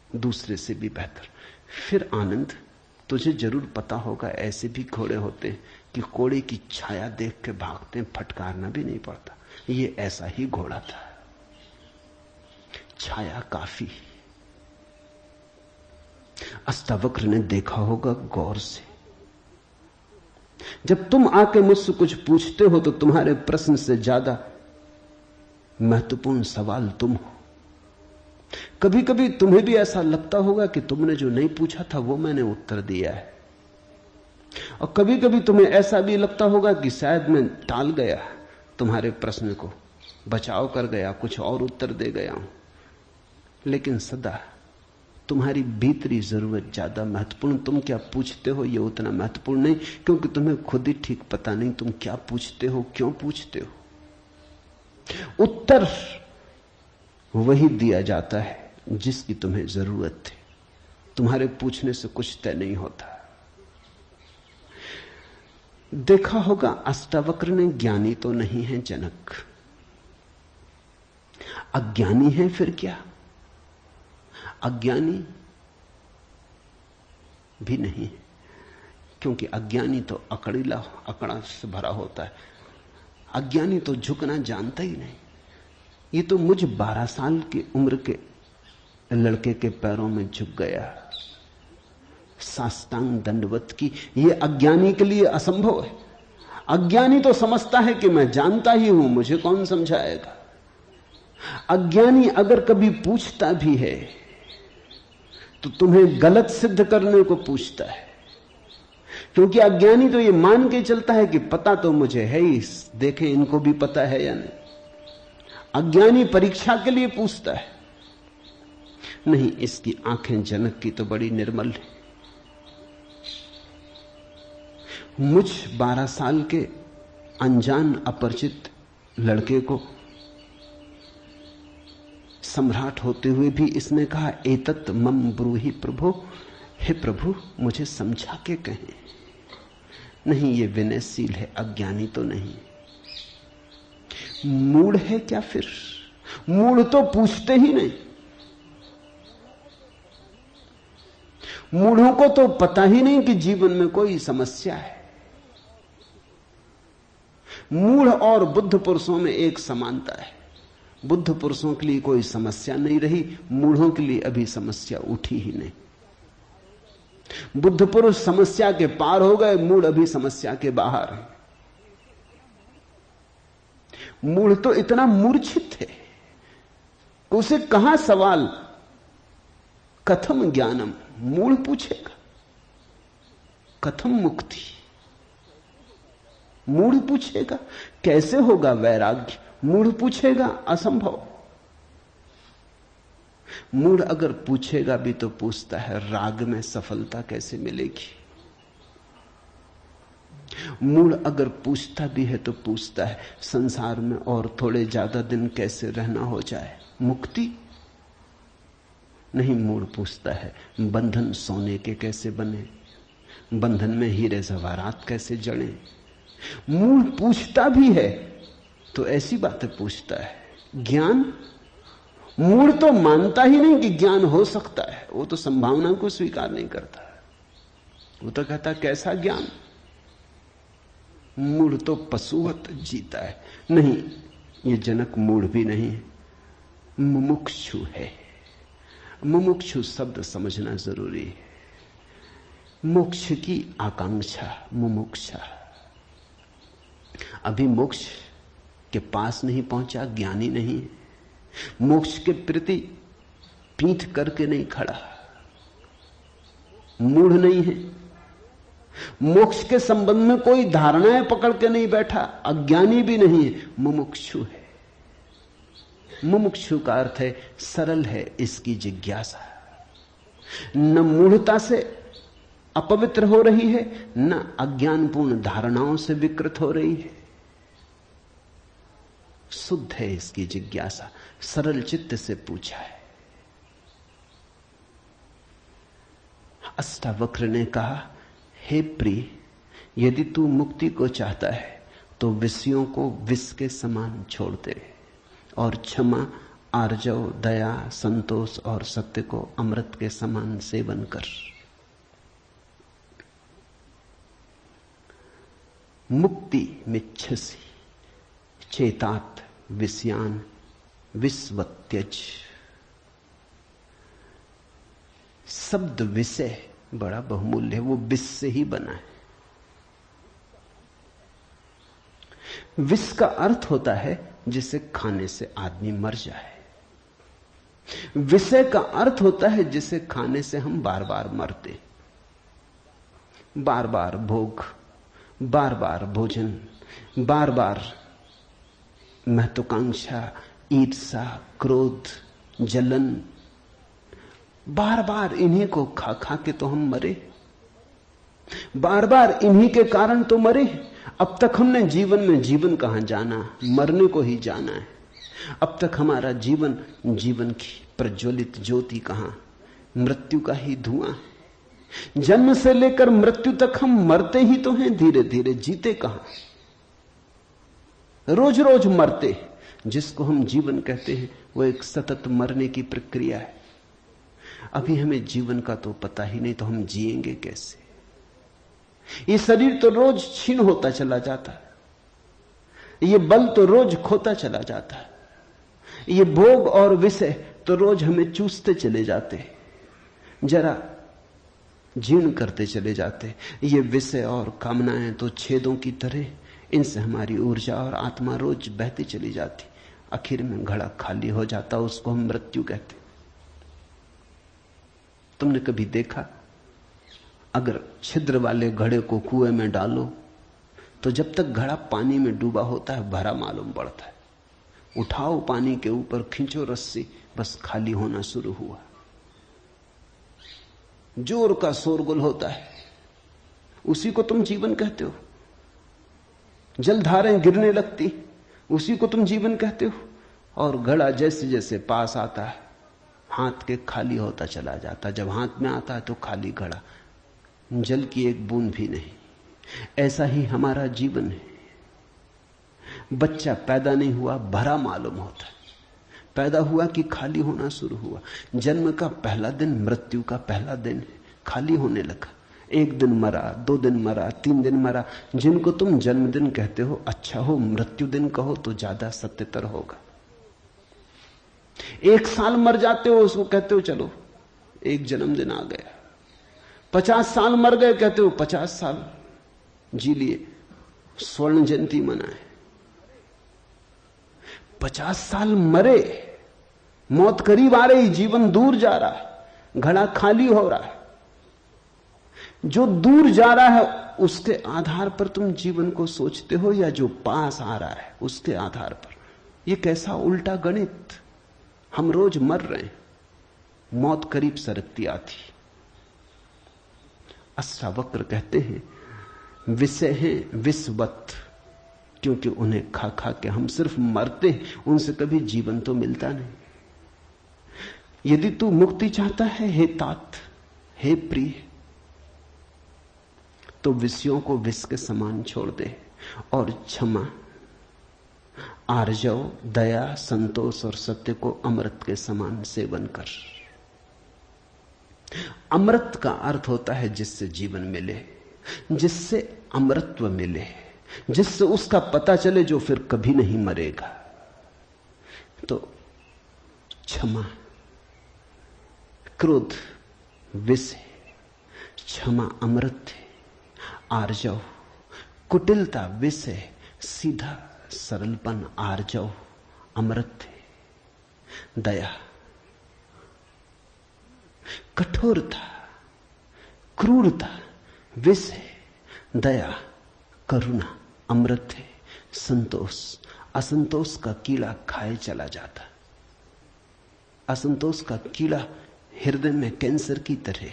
दूसरे से भी बेहतर। फिर आनंद, तुझे जरूर पता होगा, ऐसे भी घोड़े होते हैं कि कोड़े की छाया देख के भागते हैं, फटकारना भी नहीं पड़ता। ये ऐसा ही घोड़ा था, छाया काफी। अष्टावक्र ने देखा होगा गौर से, जब तुम आके मुझसे कुछ पूछते हो तो तुम्हारे प्रश्न से ज्यादा महत्वपूर्ण सवाल तुम हो। कभी कभी तुम्हें भी ऐसा लगता होगा कि तुमने जो नहीं पूछा था वो मैंने उत्तर दिया है, और कभी कभी तुम्हें ऐसा भी लगता होगा कि शायद मैं टाल गया तुम्हारे प्रश्न को, बचाव कर गया, कुछ और उत्तर दे गया हूं। लेकिन सदा तुम्हारी भीतरी जरूरत ज्यादा महत्वपूर्ण। तुम क्या पूछते हो ये उतना महत्वपूर्ण नहीं, क्योंकि तुम्हें खुद ही ठीक पता नहीं तुम क्या पूछते हो, क्यों पूछते हो। उत्तर वही दिया जाता है जिसकी तुम्हें जरूरत है। तुम्हारे पूछने से कुछ तय नहीं होता। देखा होगा अष्टावक्र ने ज्ञानी तो नहीं है जनक, अज्ञानी है फिर क्या? अज्ञानी भी नहीं है, क्योंकि अज्ञानी तो अकड़ा से भरा होता है। अज्ञानी तो झुकना जानता ही नहीं। ये तो मुझ 12 साल की उम्र के लड़के के पैरों में झुक गया, साष्टांग दंडवत की। ये अज्ञानी के लिए असंभव है। अज्ञानी तो समझता है कि मैं जानता ही हूं, मुझे कौन समझाएगा। अज्ञानी अगर कभी पूछता भी है तो तुम्हें गलत सिद्ध करने को पूछता है, क्योंकि अज्ञानी तो ये मान के चलता है कि पता तो मुझे है ही, देखें इनको भी पता है या नहीं। अज्ञानी परीक्षा के लिए पूछता है। नहीं, इसकी आंखें जनक की तो बड़ी निर्मल है। मुझ 12 साल के अनजान अपरिचित लड़के को सम्राट होते हुए भी इसने कहा, एतत् मम ब्रूहि प्रभो, हे प्रभु मुझे समझा के कहें। नहीं, ये विनयशील है, अज्ञानी तो नहीं। मूढ़ है क्या फिर? मूढ़ तो पूछते ही नहीं। मूढ़ों को तो पता ही नहीं कि जीवन में कोई समस्या है। मूढ़ और बुद्ध पुरुषों में एक समानता है। बुद्ध पुरुषों के लिए कोई समस्या नहीं रही, मूढ़ों के लिए अभी समस्या उठी ही नहीं। बुद्ध पुरुष समस्या के पार हो गए, मूढ़ अभी समस्या के बाहर है। मूढ़ तो इतना मूर्छित है कि उसे कहां सवाल कथम ज्ञानम, मूढ़ पूछेगा कथम मुक्ति। मूढ़ पूछेगा कैसे होगा वैराग्य, मूढ़ पूछेगा असंभव। मूढ़ अगर पूछेगा भी तो पूछता है राग में सफलता कैसे मिलेगी। मूढ़ अगर पूछता भी है तो पूछता है संसार में और थोड़े ज्यादा दिन कैसे रहना हो जाए, मुक्ति। नहीं, मूढ़ पूछता है बंधन सोने के कैसे बने, बंधन में हीरे जवाहरात कैसे जड़े। मूढ़ पूछता भी है तो ऐसी बातें पूछता है। ज्ञान, मूढ़ तो मानता ही नहीं कि ज्ञान हो सकता है, वो तो संभावना को स्वीकार नहीं करता। वो तो कहता कैसा ज्ञान। मूढ़ तो पशुवत जीता है। नहीं, ये जनक मूढ़ भी नहीं है, मुमुक्षु है। मुमुक्षु शब्द समझना जरूरी है। मोक्ष की आकांक्षा, मुमुक्षा। अभी मोक्ष के पास नहीं पहुंचा, ज्ञानी नहीं है। मोक्ष के प्रति पीठ करके नहीं खड़ा, मूढ़ नहीं है। मोक्ष के संबंध में कोई धारणाएं पकड़ के नहीं बैठा, अज्ञानी भी नहीं है, मुमुक्षु है। मुमुक्षु का अर्थ है सरल है इसकी जिज्ञासा। न मूढ़ता से अपवित्र हो रही है, न अज्ञानपूर्ण धारणाओं से विकृत हो रही है। शुद्ध है इसकी जिज्ञासा, सरल चित्त से पूछा है। अष्टावक्र ने कहा, हे प्रिय, यदि तू मुक्ति को चाहता है तो विषयों को विष के समान छोड़ दे और क्षमा, आर्जव, दया, संतोष और सत्य को अमृत के समान सेवन कर। मुक्ति मिच्छसि चेतात विषयान विस्वत्यज। शब्द विषय बड़ा बहुमूल्य है, वो विष से ही बना है। विष का अर्थ होता है जिसे खाने से आदमी मर जाए। विषय का अर्थ होता है जिसे खाने से हम बार बार मरते, बार बार भोग, बार बार भोजन, बार बार महत्वाकांक्षा, ईर्ष्या, क्रोध, जलन, बार बार इन्हीं को खा खा के तो हम मरे, बार बार इन्हीं के कारण तो मरे। अब तक हमने जीवन में जीवन कहां जाना, मरने को ही जाना है। अब तक हमारा जीवन, जीवन की प्रज्वलित ज्योति कहां, मृत्यु का ही धुआं है। जन्म से लेकर मृत्यु तक हम मरते ही तो हैं, धीरे धीरे, जीते कहां, रोज रोज मरते। जिसको हम जीवन कहते हैं वो एक सतत मरने की प्रक्रिया है। अभी हमें जीवन का तो पता ही नहीं, तो हम जिएंगे कैसे? ये शरीर तो रोज क्षीण होता चला जाता है, ये बल तो रोज खोता चला जाता है, ये भोग और विषय तो रोज हमें चूसते चले जाते, जरा जीर्ण करते चले जाते। ये विषय और कामनाएं तो छेदों की तरह, इनसे हमारी ऊर्जा और आत्मा रोज बहती चली जाती, आखिर में घड़ा खाली हो जाता, उसको हम मृत्यु कहते। तुमने कभी देखा, अगर छिद्र वाले घड़े को कुएं में डालो तो जब तक घड़ा पानी में डूबा होता है भरा मालूम पड़ता है। उठाओ पानी के ऊपर, खींचो रस्सी, बस खाली होना शुरू हुआ। जोर का शोरगुल होता है, उसी को तुम जीवन कहते हो। जलधारें गिरने लगती, उसी को तुम जीवन कहते हो। और घड़ा जैसे जैसे पास आता है, हाथ के खाली होता चला जाता। जब हाथ में आता है तो खाली घड़ा, जल की एक बूंद भी नहीं। ऐसा ही हमारा जीवन है। बच्चा पैदा नहीं हुआ, भरा मालूम होता है। पैदा हुआ कि खाली होना शुरू हुआ। जन्म का पहला दिन मृत्यु का पहला दिन है, खाली होने लगा। एक दिन मरा, 2 दिन मरा, 3 दिन मरा। जिनको तुम जन्मदिन कहते हो अच्छा हो, मृत्यु दिन कहो तो ज्यादा सत्यतर होगा। 1 साल मर जाते हो, उसको कहते हो चलो एक जन्मदिन आ गया। 50 साल मर गए, कहते हो 50 साल जी लिए, स्वर्ण जयंती मनाए। 50 साल मरे, मौत करीब आ रही, जीवन दूर जा रहा है, घड़ा खाली हो रहा है। जो दूर जा रहा है उसके आधार पर तुम जीवन को सोचते हो, या जो पास आ रहा है उसके आधार पर? यह कैसा उल्टा गणित। हम रोज मर रहे हैं, मौत करीब सरकती आती। अष्टावक्र कहते हैं विषय हैं विषवत, क्योंकि उन्हें खा खा के हम सिर्फ मरते हैं, उनसे कभी जीवन तो मिलता नहीं। यदि तू मुक्ति चाहता है हे तात, हे प्रिय, तो विषयों को विष के समान छोड़ दे और क्षमा, आर्जव, दया, संतोष और सत्य को अमृत के समान सेवन कर। अमृत का अर्थ होता है जिससे जीवन मिले, जिससे अमृतत्व मिले, जिससे उसका पता चले जो फिर कभी नहीं मरेगा। तो क्षमा, क्रोध विष है, क्षमा अमृत है। आर्जव, कुटिलता विष है, सीधा सरलपन आर्जव अमृत है। दया, कठोरता, क्रूरता विष है, दया, करुणा अमृत है। संतोष, असंतोष का कीड़ा खाए चला जाता। असंतोष का कीड़ा हृदय में कैंसर की तरह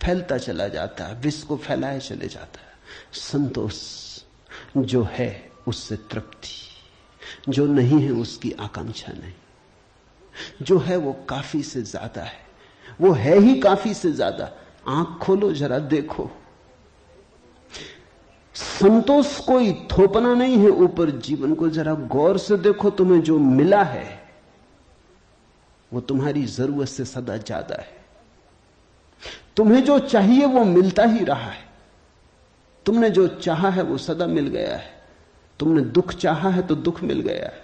फैलता चला जाता है, विष को फैलाए चले जाता है। संतोष जो है उससे तृप्ति, जो नहीं है उसकी आकांक्षा नहीं, जो है वो काफी से ज्यादा है, वो है ही काफी से ज्यादा। आंख खोलो जरा देखो, संतोष कोई थोपना नहीं है ऊपर जीवन को। जरा गौर से देखो, तुम्हें जो मिला है वो तुम्हारी जरूरत से सदा ज्यादा है। तुम्हें जो चाहिए वो मिलता ही रहा है। तुमने जो चाहा है वो सदा मिल गया है। तुमने दुख चाहा है तो दुख मिल गया है,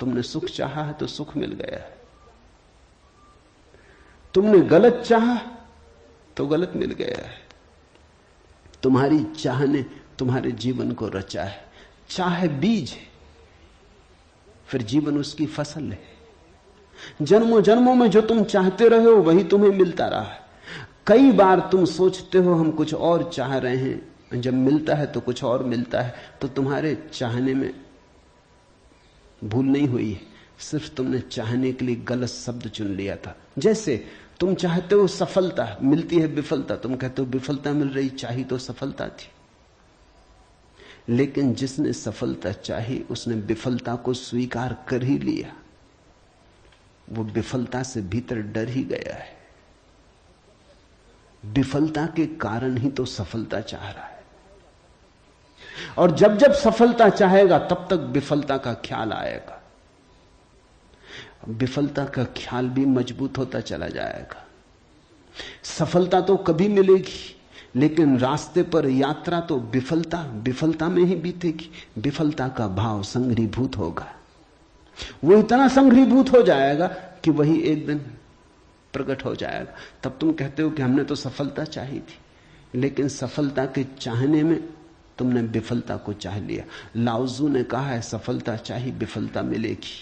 तुमने सुख चाहा है तो सुख मिल गया है, तुमने गलत चाहा तो गलत मिल गया है। तुम्हारी चाह ने तुम्हारे जीवन को रचा है। चाह बीज है, फिर जीवन उसकी फसल है। जन्मों जन्मों में जो तुम चाहते रहे हो वही तुम्हें मिलता रहा है। कई बार तुम सोचते हो हम कुछ और चाह रहे हैं, जब मिलता है तो कुछ और मिलता है। तो तुम्हारे चाहने में भूल नहीं हुई है, सिर्फ तुमने चाहने के लिए गलत शब्द चुन लिया था। जैसे तुम चाहते हो सफलता, मिलती है विफलता, तुम कहते हो विफलता मिल रही, चाही तो सफलता थी। लेकिन जिसने सफलता चाही उसने विफलता को स्वीकार कर ही लिया। वो विफलता से भीतर डर ही गया है। विफलता के कारण ही तो सफलता चाह रहा है। और जब जब सफलता चाहेगा तब तक विफलता का ख्याल आएगा। विफलता का ख्याल भी मजबूत होता चला जाएगा। सफलता तो कभी मिलेगी, लेकिन रास्ते पर यात्रा तो विफलता में ही बीतेगी। विफलता का भाव संघरीभूत होगा। वो इतना संघरीभूत हो जाएगा कि वही एक दिन प्रकट हो जाएगा। तब तुम कहते हो कि हमने तो सफलता चाही थी, लेकिन सफलता के चाहने में तुमने विफलता को चाह लिया। लाओजू ने कहा है सफलता चाही विफलता मिलेगी।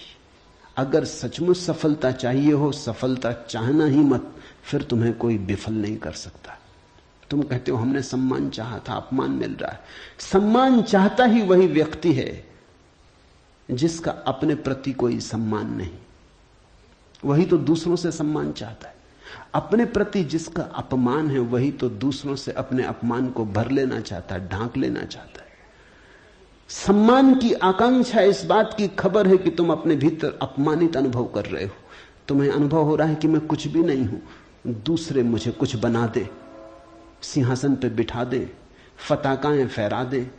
अगर सचमुच सफलता चाहिए हो, सफलता चाहना ही मत, फिर तुम्हें कोई विफल नहीं कर सकता। तुम कहते हो हमने सम्मान चाहा था, अपमान मिल रहा है। सम्मान चाहता ही वही व्यक्ति है जिसका अपने प्रति कोई सम्मान नहीं। वही तो दूसरों से सम्मान चाहता है। अपने प्रति जिसका अपमान है वही तो दूसरों से अपने अपमान को भर लेना चाहता है, ढांक लेना चाहता है। सम्मान की आकांक्षा इस बात की खबर है कि तुम अपने भीतर अपमानित अनुभव कर रहे हो। तुम्हें अनुभव हो रहा है कि मैं कुछ भी नहीं हूं, दूसरे मुझे कुछ बना दे, सिंहासन पे बिठा दे, फताकाएं फहरा दे,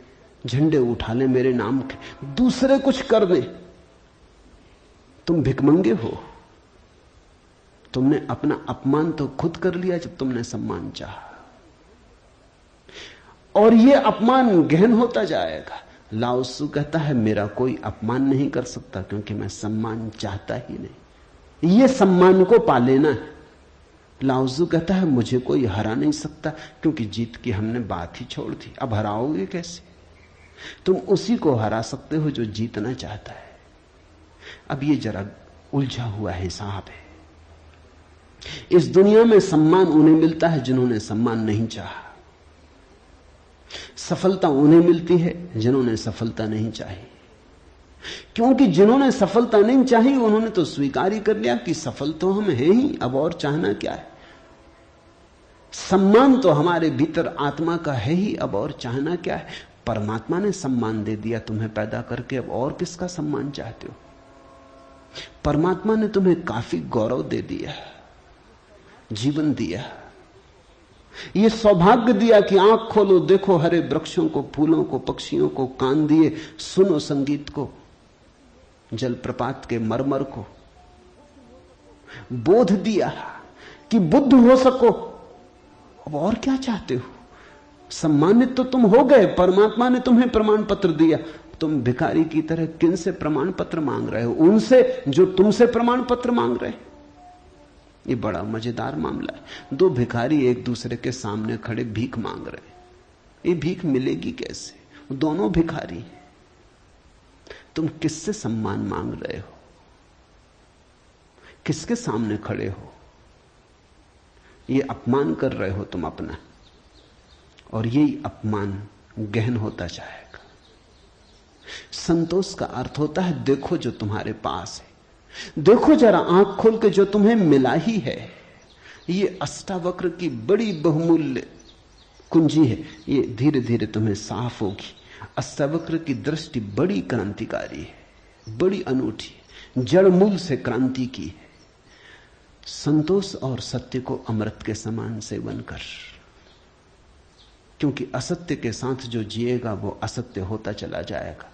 झंडे उठा ले मेरे नाम के, दूसरे कुछ कर दे। तुम भिखमंगे हो। तुमने अपना अपमान तो खुद कर लिया जब तुमने सम्मान चाहा, और यह अपमान गहन होता जाएगा। लाओसू कहता है मेरा कोई अपमान नहीं कर सकता क्योंकि मैं सम्मान चाहता ही नहीं। यह सम्मान को पा लेना है। लाओजू कहता है मुझे कोई हरा नहीं सकता क्योंकि जीत की हमने बात ही छोड़ दी, अब हराओगे कैसे? तुम उसी को हरा सकते हो जो जीतना चाहता है। अब ये जरा उलझा हुआ हिसाब है। इस दुनिया में सम्मान उन्हें मिलता है जिन्होंने सम्मान नहीं चाहा। सफलता उन्हें मिलती है जिन्होंने सफलता नहीं चाही, क्योंकि जिन्होंने सफलता नहीं चाही उन्होंने तो स्वीकार ही कर लिया कि सफल तो हम हैं ही, अब और चाहना क्या है। सम्मान तो हमारे भीतर आत्मा का है ही, अब और चाहना क्या है। परमात्मा ने सम्मान दे दिया तुम्हें पैदा करके, अब और किसका सम्मान चाहते हो? परमात्मा ने तुम्हें काफी गौरव दे दिया, जीवन दिया, यह सौभाग्य दिया कि आंख खोलो देखो हरे वृक्षों को, फूलों को, पक्षियों को, कान दिए सुनो संगीत को, जलप्रपात के मरमर को, बोध दिया कि बुद्ध हो सको। अब और क्या चाहते हो? सम्मानित तो तुम हो गए, परमात्मा ने तुम्हें प्रमाण पत्र दिया। तुम भिखारी की तरह किन से प्रमाण पत्र मांग रहे हो? उनसे जो तुमसे प्रमाण पत्र मांग रहे। ये बड़ा मजेदार मामला है। दो भिखारी एक दूसरे के सामने खड़े भीख मांग रहे। ये भीख मिलेगी कैसे? दोनों भिखारी। तुम किससे सम्मान मांग रहे हो? किसके सामने खड़े हो? ये अपमान कर रहे हो तुम अपना, और यही अपमान गहन होता जाएगा। संतोष का अर्थ होता है देखो जो तुम्हारे पास है, देखो जरा आंख खोल के जो तुम्हें मिला ही है। ये अष्टावक्र की बड़ी बहुमूल्य कुंजी है, ये धीरे धीरे तुम्हें साफ होगी। अष्टावक्र की दृष्टि बड़ी क्रांतिकारी है, बड़ी अनूठी, जड़ मूल से क्रांति की है। संतोष और सत्य को अमृत के समान सेवन कर, क्योंकि असत्य के साथ जो जिएगा वो असत्य होता चला जाएगा।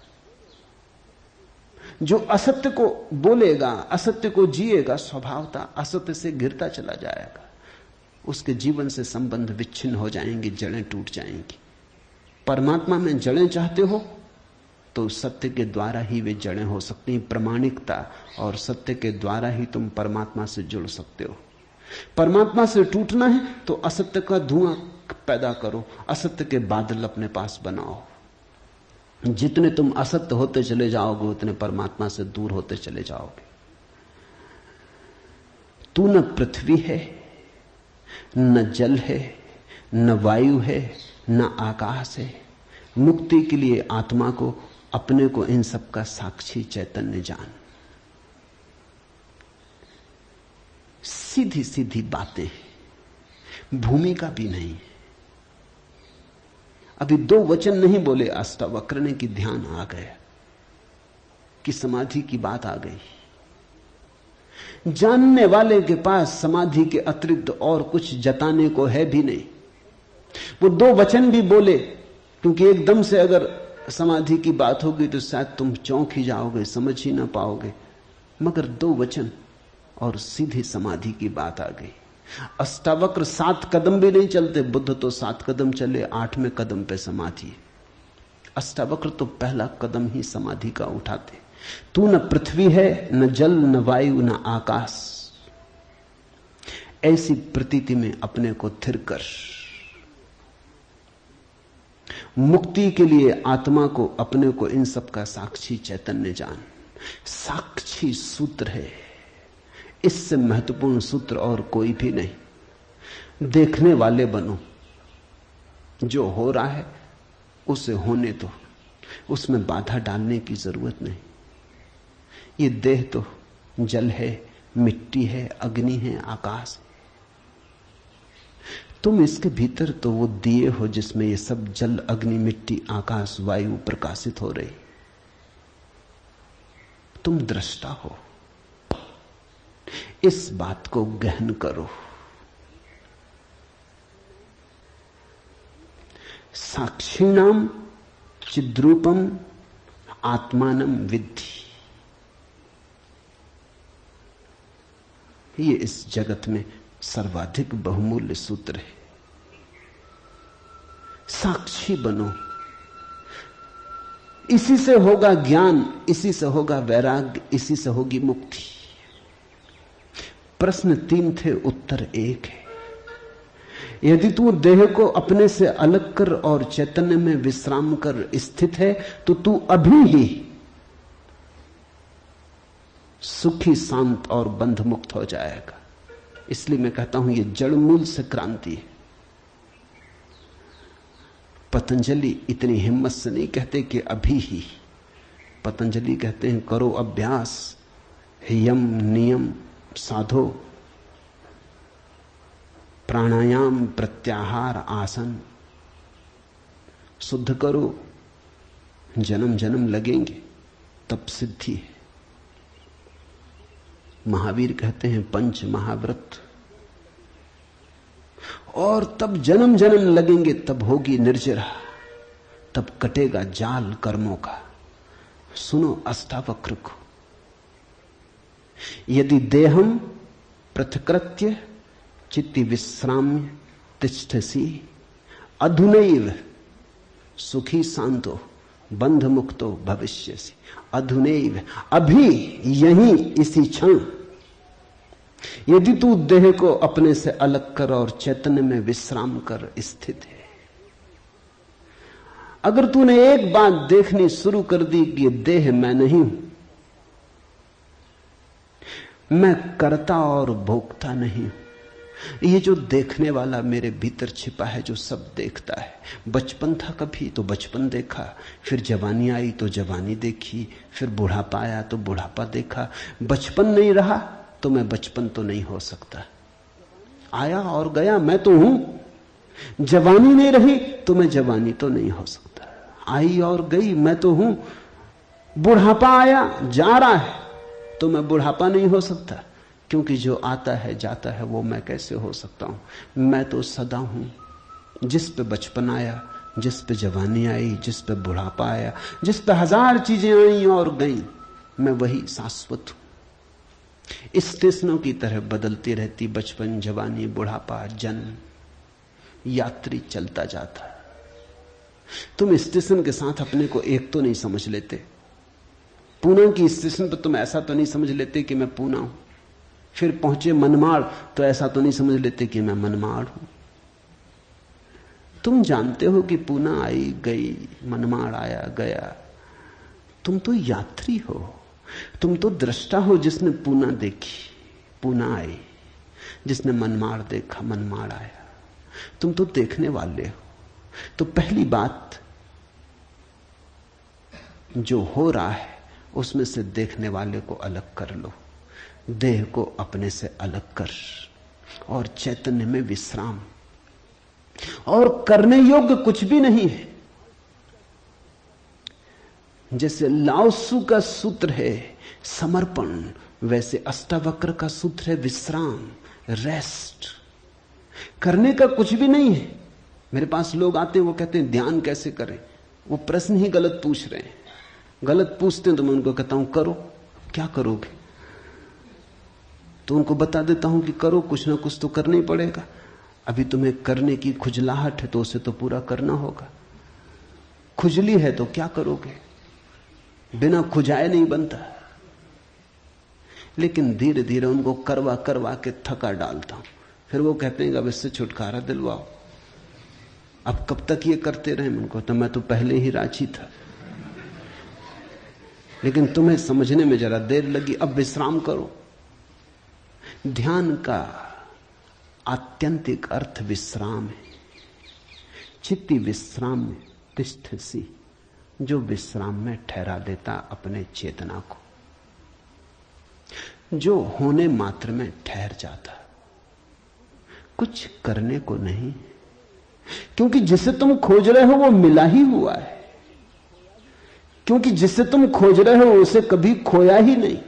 जो असत्य को बोलेगा, असत्य को जिएगा, स्वभावतः असत्य से घिरता चला जाएगा। उसके जीवन से संबंध विच्छिन्न हो जाएंगे, जड़ें टूट जाएंगी। परमात्मा में जड़ें चाहते हो तो सत्य के द्वारा ही वे जड़ें हो सकती हैं। प्रामाणिकता और सत्य के द्वारा ही तुम परमात्मा से जुड़ सकते हो। परमात्मा से टूटना है तो असत्य का धुआं पैदा करो, असत्य के बादल अपने पास बनाओ। जितने तुम असत्य होते चले जाओगे उतने परमात्मा से दूर होते चले जाओगे। तू न पृथ्वी है, न जल है, न वायु है, न आकाश है। मुक्ति के लिए आत्मा को, अपने को, इन सब का साक्षी चैतन्य जान। सीधी सीधी बातें, भूमिका भी नहीं। अभी दो वचन नहीं बोले अष्टावक्र ने कि ध्यान आ गया, कि समाधि की बात आ गई। जानने वाले के पास समाधि के अतिरिक्त और कुछ जताने को है भी नहीं। वो दो वचन भी बोले, क्योंकि एकदम से अगर समाधि की बात होगी तो शायद तुम चौंक ही जाओगे, समझ ही ना पाओगे। मगर दो वचन और सीधी समाधि की बात आ गई। अष्टावक्र 7 कदम भी नहीं चलते, बुद्ध तो 7 कदम चले, 8वें कदम पे समाधि। अष्टावक्र तो पहला कदम ही समाधि का उठाते। तू न पृथ्वी है, न जल, न वायु, न आकाश। ऐसी प्रतीति में अपने को थिर कर। मुक्ति के लिए आत्मा को, अपने को, इन सब का साक्षी चैतन्य जान। साक्षी सूत्र है, इससे महत्वपूर्ण सूत्र और कोई भी नहीं। देखने वाले बनो, जो हो रहा है उसे होने दो, उसमें बाधा डालने की जरूरत नहीं। ये देह तो जल है, मिट्टी है, अग्नि है, आकाश है। तुम इसके भीतर तो वो दिए हो जिसमें ये सब जल, अग्नि, मिट्टी, आकाश, वायु प्रकाशित हो रही। तुम दृष्टा हो। इस बात को गहन करो। साक्षिणाम चिद्रूपम आत्मानम विद्धि। ये इस जगत में सर्वाधिक बहुमूल्य सूत्र है। साक्षी बनो। इसी से होगा ज्ञान, इसी से होगा वैराग्य, इसी से होगी मुक्ति। प्रश्न 3 थे, उत्तर 1 है। यदि तू देह को अपने से अलग कर और चैतन्य में विश्राम कर स्थित है, तो तू अभी ही सुखी, शांत और बंध मुक्त हो जाएगा। इसलिए मैं कहता हूं यह जड़ मूल से क्रांति है। पतंजलि इतनी हिम्मत से नहीं कहते कि अभी ही। पतंजलि कहते हैं करो अभ्यास, यम नियम साधो, प्राणायाम, प्रत्याहार, आसन शुद्ध करो। जन्म जन्म लगेंगे तब सिद्धि है। महावीर कहते हैं पंच महाव्रत, और तब जन्म जन्म लगेंगे, तब होगी निर्जरा, तब कटेगा जाल कर्मों का। सुनो अष्टावक्र को। यदि देहम पृथकृत्य चित्ति विश्राम्य तिष्ठसि अधुनैव सुखी शांतो बंध मुक्तो भविष्यसि। अधुनैव, अभी, यहीं, इसी क्षण। यदि तू देह को अपने से अलग कर और चैतन्य में विश्राम कर स्थित है, अगर तूने एक बात देखनी शुरू कर दी कि ये देह मैं नहीं हूं, मैं करता और भोगता नहीं हूं, ये जो देखने वाला मेरे भीतर छिपा है, जो सब देखता है। बचपन था कभी तो बचपन देखा, फिर जवानी आई तो जवानी देखी, फिर बुढ़ापा आया तो बुढ़ापा देखा। बचपन नहीं रहा तो मैं बचपन तो नहीं हो सकता। आया और गया, मैं तो हूं। जवानी नहीं रही तो मैं जवानी तो नहीं हो सकता। आई और गई, मैं तो हूं। बुढ़ापा आया, जा रहा है, तो मैं बुढ़ापा नहीं हो सकता, क्योंकि जो आता है जाता है वो मैं कैसे हो सकता हूं। मैं तो सदा हूं। जिस पे बचपन आया, जिस पे जवानी आई, जिस पे बुढ़ापा आया, जिस पे 1000 चीजें आई और गईं, मैं वही शाश्वत हूं। स्टेशनों की तरह बदलती रहती बचपन, जवानी, बुढ़ापा, जन्म, यात्री चलता जाता। तुम स्टेशन के साथ अपने को एक तो नहीं समझ लेते। पूना की स्टेशन पर तुम ऐसा तो नहीं समझ लेते कि मैं पूना हूं। फिर पहुंचे मनमाड़ तो ऐसा तो नहीं समझ लेते कि मैं मनमाड़ हूं। तुम जानते हो कि पूना आई गई, मनमाड़ आया गया। तुम तो यात्री हो, तुम तो दृष्टा हो जिसने पूना देखी, पूना आई। जिसने मनमाड़ देखा मनमाड़ आया। तुम तो देखने वाले हो। तो पहली बात, जो हो रहा है उसमें से देखने वाले को अलग कर लो, देह को अपने से अलग कर, और चैतन्य में विश्राम। और करने योग्य कुछ भी नहीं है। जैसे लाओत्सु का सूत्र है समर्पण, वैसे अष्टावक्र का सूत्र है विश्राम, रेस्ट। करने का कुछ भी नहीं है। मेरे पास लोग आते हैं, वो कहते हैं ध्यान कैसे करें। वो प्रश्न ही गलत पूछ रहे हैं। गलत पूछते हैं तो मैं उनको कहता हूं करो। क्या करोगे? तो उनको बता देता हूं कि करो, कुछ ना कुछ तो करना ही पड़ेगा। अभी तुम्हें करने की खुजलाहट है तो उसे तो पूरा करना होगा। खुजली है तो क्या करोगे? बिना खुजाए नहीं बनता। लेकिन धीरे धीरे उनको करवा करवा के थका डालता हूं। फिर वो कहते हैं अब इससे छुटकारा दिलवाओ। अब कब तक ये करते रहे? उनको तो मैं तो पहले ही राजी था, लेकिन तुम्हें समझने में जरा देर लगी। अब विश्राम करो। ध्यान का आत्यंतिक अर्थ विश्राम है। चित्ती विश्राम में तिष्ठसि, जो विश्राम में ठहरा देता अपने चेतना को, जो होने मात्र में ठहर जाता, कुछ करने को नहीं। क्योंकि जिसे तुम खोज रहे हो वो मिला ही हुआ है। क्योंकि जिसे तुम खोज रहे हो उसे कभी खोया ही नहीं,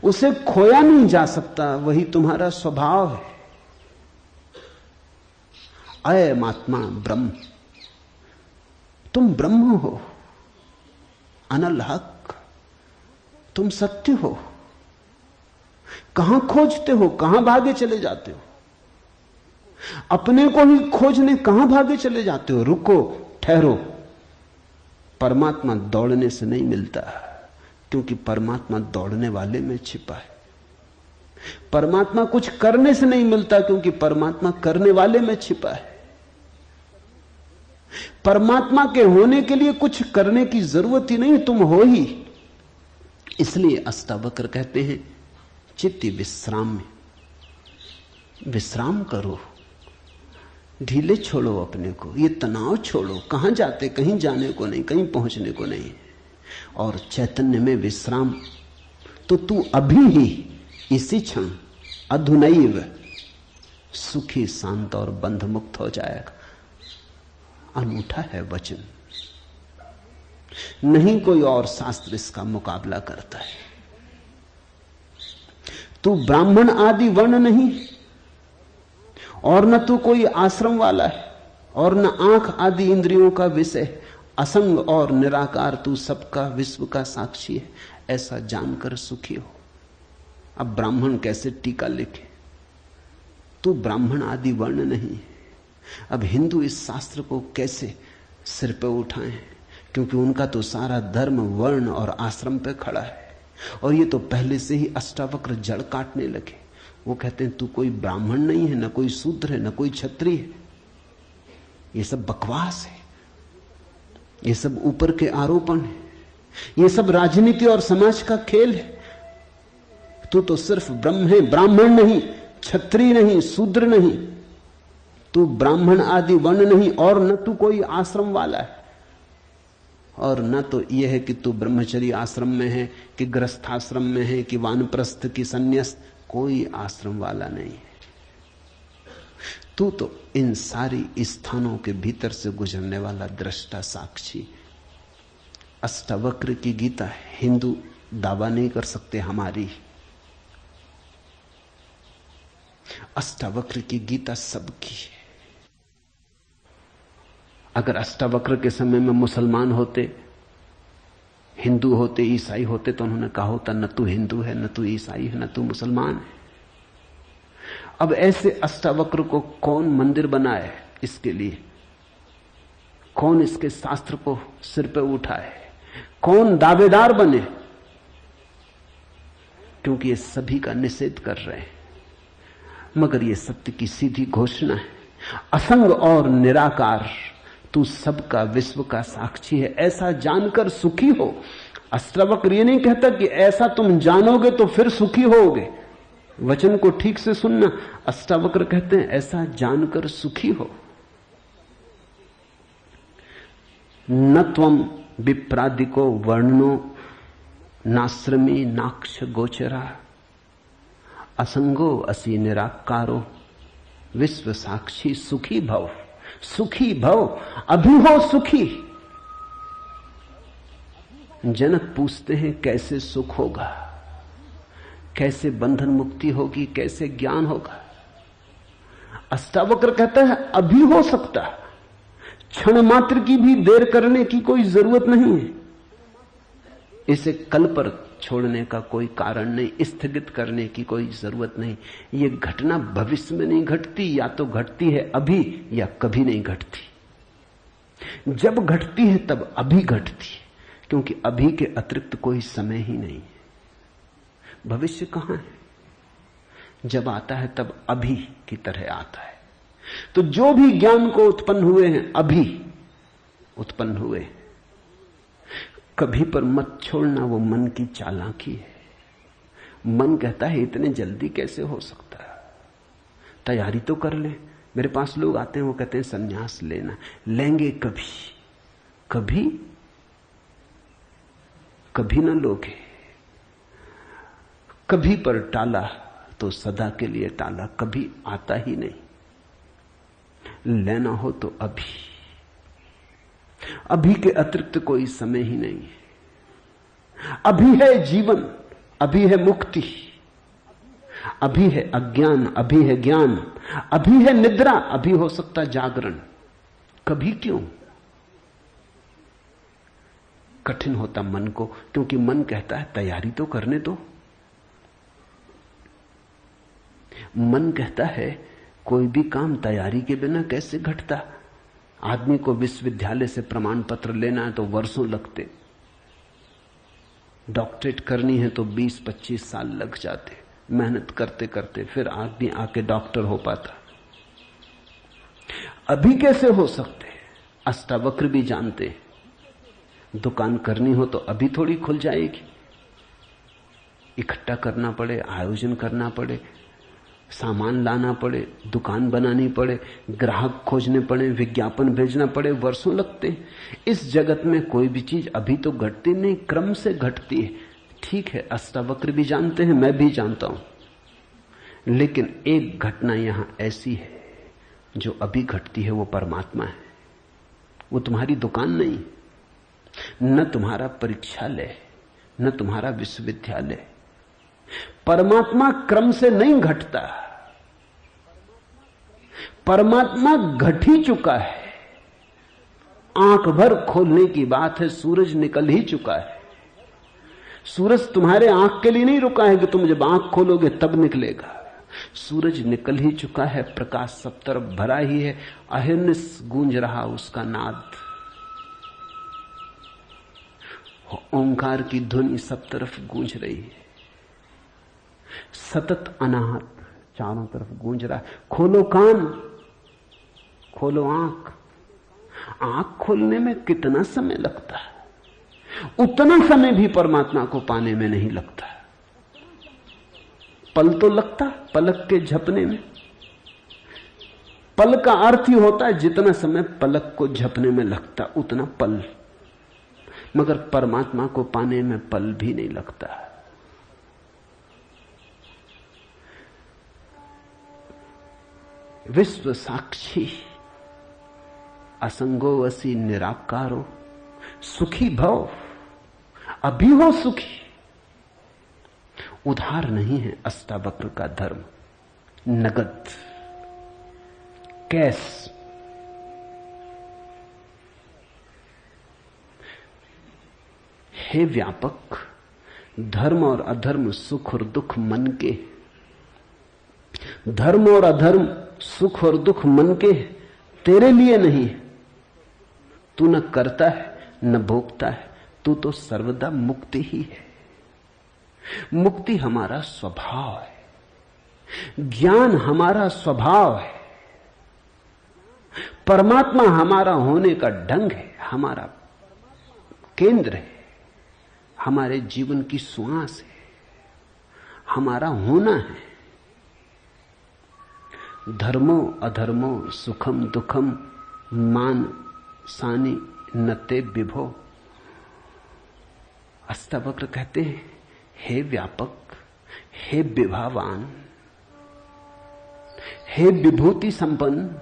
उसे खोया नहीं जा सकता। वही तुम्हारा स्वभाव है। अयम आत्मा ब्रह्म, तुम ब्रह्म हो, अनल हक, तुम सत्य हो। कहां खोजते हो? कहां भागे चले जाते हो? अपने को ही खोजने कहां भागे चले जाते हो? रुको, ठहरो। परमात्मा दौड़ने से नहीं मिलता, क्योंकि परमात्मा दौड़ने वाले में छिपा है। परमात्मा कुछ करने से नहीं मिलता, क्योंकि परमात्मा करने वाले में छिपा है। परमात्मा के होने के लिए कुछ करने की जरूरत ही नहीं, तुम हो ही। इसलिए अष्टावक्र कहते हैं चित्ती विश्राम में विश्राम करो, ढीले छोड़ो अपने को, ये तनाव छोड़ो। कहां जाते? कहीं जाने को नहीं, कहीं पहुंचने को नहीं। और चैतन्य में विश्राम, तो तू अभी ही इसी क्षण अधुनैव सुखी शांत और बंध मुक्त हो जाएगा। अनूठा है वचन, नहीं कोई और शास्त्र इसका मुकाबला करता है। तू ब्राह्मण आदि वर्ण नहीं, और न तू कोई आश्रम वाला है, और न आंख आदि इंद्रियों का विषय। असंग और निराकार तू सबका विश्व का साक्षी है, ऐसा जानकर सुखी हो। अब ब्राह्मण कैसे टीका लिखे? तू ब्राह्मण आदि वर्ण नहीं है। अब हिंदू इस शास्त्र को कैसे सिर पे उठाएं? क्योंकि उनका तो सारा धर्म वर्ण और आश्रम पे खड़ा है। और ये तो पहले से ही अष्टावक्र जड़ काटने लगे। वो कहते हैं तू कोई ब्राह्मण नहीं है, न कोई शूद्र है, न कोई क्षत्रिय है। ये सब बकवास है, ये सब ऊपर के आरोपण है, ये सब राजनीति और समाज का खेल है। तू तो सिर्फ ब्रह्म है, ब्राह्मण नहीं, क्षत्रिय नहीं, शूद्र नहीं। तू ब्राह्मण आदि वर्ण नहीं, और न तू कोई आश्रम वाला है, और न तो यह है कि तू ब्रह्मचर्य आश्रम में है कि गृहस्थाश्रम में है कि वानप्रस्थ की संन्यास। कोई आश्रम वाला नहीं है। तू तो इन सारी स्थानों के भीतर से गुजरने वाला दृष्टा साक्षी। अष्टावक्र की गीता हिंदू दावा नहीं कर सकते हमारी। अष्टावक्र की गीता सबकी है। अगर अष्टावक्र के समय में मुसलमान होते, हिंदू होते, ईसाई होते, तो उन्होंने कहा होता न तू हिंदू है, न तू ईसाई है, न तू मुसलमान है। अब ऐसे अष्टावक्र को कौन मंदिर बनाए? इसके लिए कौन इसके शास्त्र को सिर पे उठाए? कौन दावेदार बने? क्योंकि ये सभी का निषेध कर रहे हैं। मगर ये सत्य की सीधी घोषणा है, असंग और निराकार तू सबका विश्व का साक्षी है, ऐसा जानकर सुखी हो। अष्टावक्र ये नहीं कहता कि ऐसा तुम जानोगे तो फिर सुखी होगे। वचन को ठीक से सुनना। अष्टावक्र कहते हैं ऐसा जानकर सुखी हो। न त्वम विप्रादिको वर्णो नाश्रमी नाक्ष गोचरा असंगो असि निराकारो विश्व साक्षी सुखी भव। सुखी भव, अभी हो सुखी। जनक पूछते हैं कैसे सुख होगा, कैसे बंधन मुक्ति होगी, कैसे ज्ञान होगा। अष्टावक्र कहता है अभी हो सकता, क्षण मात्र की भी देर करने की कोई जरूरत नहीं है। इसे कल पर छोड़ने का कोई कारण नहीं, स्थगित करने की कोई जरूरत नहीं। ये घटना भविष्य में नहीं घटती, या तो घटती है अभी या कभी नहीं घटती। जब घटती है तब अभी घटती है, क्योंकि अभी के अतिरिक्त कोई समय ही नहीं है। भविष्य कहां है? जब आता है तब अभी की तरह आता है। तो जो भी ज्ञान को उत्पन्न हुए हैं अभी उत्पन्न हुए हैं। कभी पर मत छोड़ना, वो मन की चालाकी है। मन कहता है इतने जल्दी कैसे हो सकता है, तैयारी तो कर ले। मेरे पास लोग आते हैं, वो कहते हैं संन्यास लेना, लेंगे कभी, कभी कभी ना लोगे। कभी पर टाला तो सदा के लिए टाला, कभी आता ही नहीं। लेना हो तो अभी, अभी के अतिरिक्त कोई समय ही नहीं है। अभी है जीवन, अभी है मुक्ति, अभी है अज्ञान, अभी है ज्ञान, अभी है निद्रा, अभी हो सकता जागरण। कभी क्यों? कठिन होता मन को, क्योंकि मन कहता है तैयारी तो करने दो। मन कहता है कोई भी काम तैयारी के बिना कैसे घटता। आदमी को विश्वविद्यालय से प्रमाण पत्र लेना है तो वर्षों लगते, डॉक्टरेट करनी है तो 20-25 साल लग जाते, मेहनत करते करते फिर आदमी आके डॉक्टर हो पाता। अभी कैसे हो सकते? अष्टावक्र भी जानते, दुकान करनी हो तो अभी थोड़ी खुल जाएगी। इकट्ठा करना पड़े, आयोजन करना पड़े, सामान लाना पड़े, दुकान बनानी पड़े, ग्राहक खोजने पड़े, विज्ञापन भेजना पड़े, वर्षों लगते हैं। इस जगत में कोई भी चीज अभी तो घटती नहीं, क्रम से घटती है। ठीक है, अष्टावक्र भी जानते हैं, मैं भी जानता हूं, लेकिन एक घटना यहां ऐसी है जो अभी घटती है, वो परमात्मा है। वो तुम्हारी दुकान नहीं, न तुम्हारा परीक्षालय, न तुम्हारा विश्वविद्यालय। परमात्मा क्रम से नहीं घटता, परमात्मा घट ही चुका है। आंख भर खोलने की बात है, सूरज निकल ही चुका है। सूरज तुम्हारे आंख के लिए नहीं रुका है कि तुम जब आंख खोलोगे तब निकलेगा। सूरज निकल ही चुका है, प्रकाश सब तरफ भरा ही है, अहिर्निश गूंज रहा उसका नाद, ओंकार की ध्वनि सब तरफ गूंज रही है, सतत अनाहत चारों तरफ गूंज रहा है। खोलो कान, खोलो आंख। आंख खोलने में कितना समय लगता है, उतना समय भी परमात्मा को पाने में नहीं लगता। पल तो लगता, पलक के झपने में। पल का अर्थ ही होता है जितना समय पलक को झपने में लगता उतना पल, मगर परमात्मा को पाने में पल भी नहीं लगता। विश्व साक्षी असंगो वसी निराकारो सुखी भव। अभी हो सुखी। उधार नहीं है अष्टावक्र का धर्म, नगद, कैश। हे व्यापक, धर्म और अधर्म, सुख और दुख मन के। धर्म और अधर्म, सुख और दुख मन के, तेरे लिए नहीं। तू न करता है न भोगता है, तू तो सर्वदा मुक्ति ही है। मुक्ति हमारा स्वभाव है, ज्ञान हमारा स्वभाव है, परमात्मा हमारा होने का ढंग है, हमारा केंद्र है, हमारे जीवन की श्वास है, हमारा होना है। धर्मो अधर्मो सुखम दुखम मान सानी नते विभो। अष्टावक्र कहते हैं, हे व्यापक, हे विभावान, हे विभूति संपन्न,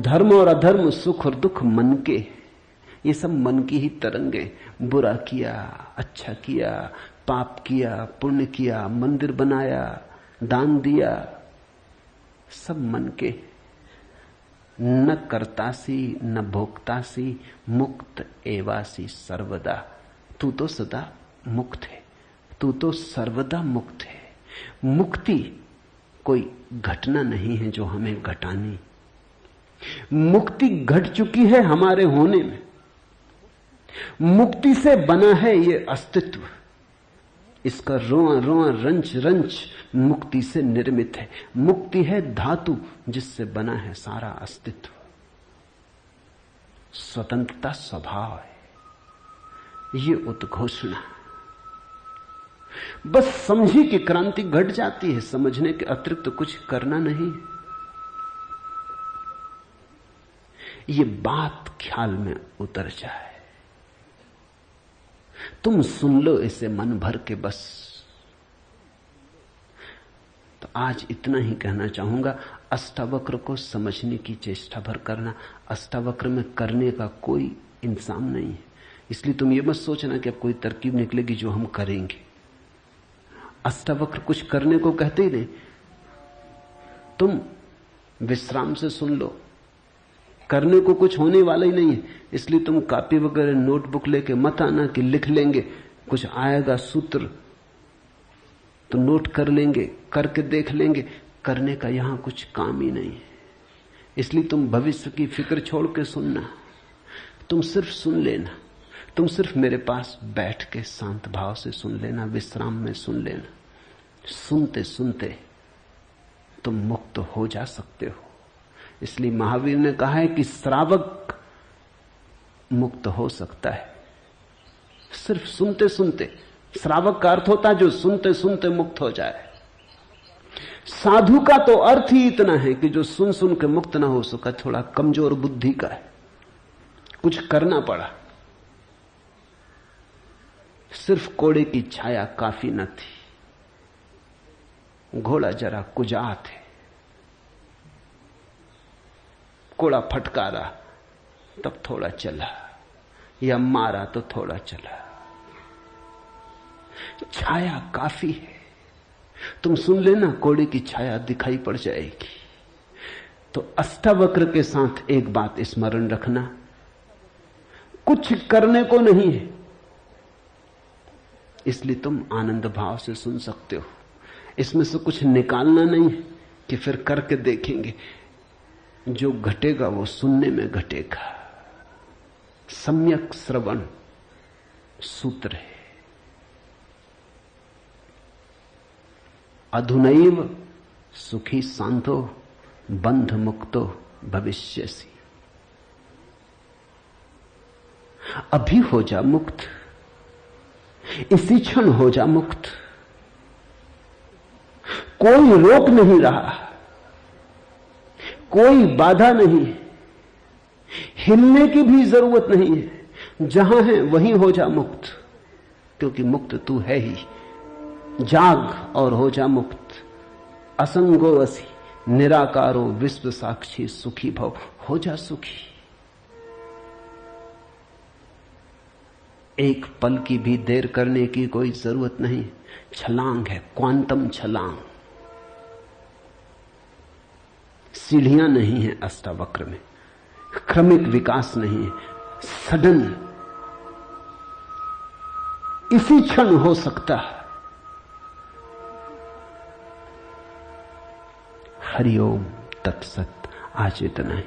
धर्म और अधर्म, सुख और दुख मन के, ये सब मन की ही तरंगे। बुरा किया, अच्छा किया, पाप किया, पुण्य किया, मंदिर बनाया, दान दिया, सब मन के। न कर्तासी न भोक्तासी, मुक्त एवासी सर्वदा। तू तो सदा मुक्त है, तू तो सर्वदा मुक्त है। मुक्ति कोई घटना नहीं है जो हमें घटानी। मुक्ति घट चुकी है हमारे होने में। मुक्ति से बना है ये अस्तित्व, इसका रोआ रोआ रंच रंच मुक्ति से निर्मित है। मुक्ति है धातु जिससे बना है सारा अस्तित्व। स्वतंत्रता स्वभाव है, ये उद्घोषणा। बस समझी कि क्रांति घट जाती है, समझने के अतिरिक्त तो कुछ करना नहीं। ये बात ख्याल में उतर जाए, तुम सुन लो इसे मन भर के बस। तो आज इतना ही कहना चाहूंगा। अष्टावक्र को समझने की चेष्टा भर करना। अष्टावक्र में करने का कोई इंतजाम नहीं है, इसलिए तुम ये मत सोचना कि अब कोई तरकीब निकलेगी जो हम करेंगे। अष्टावक्र कुछ करने को कहते ही नहीं। तुम विश्राम से सुन लो, करने को कुछ होने वाला ही नहीं है। इसलिए तुम कॉपी वगैरह नोटबुक लेके मत आना कि लिख लेंगे, कुछ आएगा सूत्र तो नोट कर लेंगे, करके देख लेंगे। करने का यहां कुछ काम ही नहीं है। इसलिए तुम भविष्य की फिक्र छोड़ के सुनना, तुम सिर्फ सुन लेना। तुम सिर्फ मेरे पास बैठ के शांत भाव से सुन लेना, विश्राम में सुन लेना। सुनते सुनते तुम मुक्त हो जा सकते हो। इसलिए महावीर ने कहा है कि श्रावक मुक्त हो सकता है सिर्फ सुनते सुनते। श्रावक का अर्थ होता है जो सुनते सुनते मुक्त हो जाए। साधु का तो अर्थ ही इतना है कि जो सुन सुन के मुक्त ना हो सका, थोड़ा कमजोर बुद्धि का है, कुछ करना पड़ा। सिर्फ कोड़े की छाया काफी न थी, घोड़ा जरा कुजात है, कोड़ा फटकारा तब थोड़ा चला, या मारा तो थोड़ा चला। छाया काफी है, तुम सुन लेना, कोड़े की छाया दिखाई पड़ जाएगी। तो अष्टावक्र के साथ एक बात स्मरण रखना, कुछ करने को नहीं है, इसलिए तुम आनंद भाव से सुन सकते हो। इसमें से कुछ निकालना नहीं है कि फिर करके देखेंगे। जो घटेगा वो सुनने में घटेगा। सम्यक श्रवण सूत्र है। अधुनैव सुखी शांतो बंध मुक्तो भविष्यसि। अभी हो जा मुक्त, इसी क्षण हो जा मुक्त। कोई रोक नहीं रहा, कोई बाधा नहीं, हिलने की भी जरूरत नहीं है। जहां है वहीं हो जा मुक्त, क्योंकि मुक्त तू है ही। जाग और हो जा मुक्त। असंगो वसी निराकारो विश्व साक्षी सुखी भव। हो जा सुखी। एक पल की भी देर करने की कोई जरूरत नहीं। छलांग है, क्वांटम छलांग। सीढ़ियां नहीं है अष्टावक्र में, क्रमिक विकास नहीं है, सडन इसी क्षण हो सकता है। हरिओम तत्सत। आज इतना ही।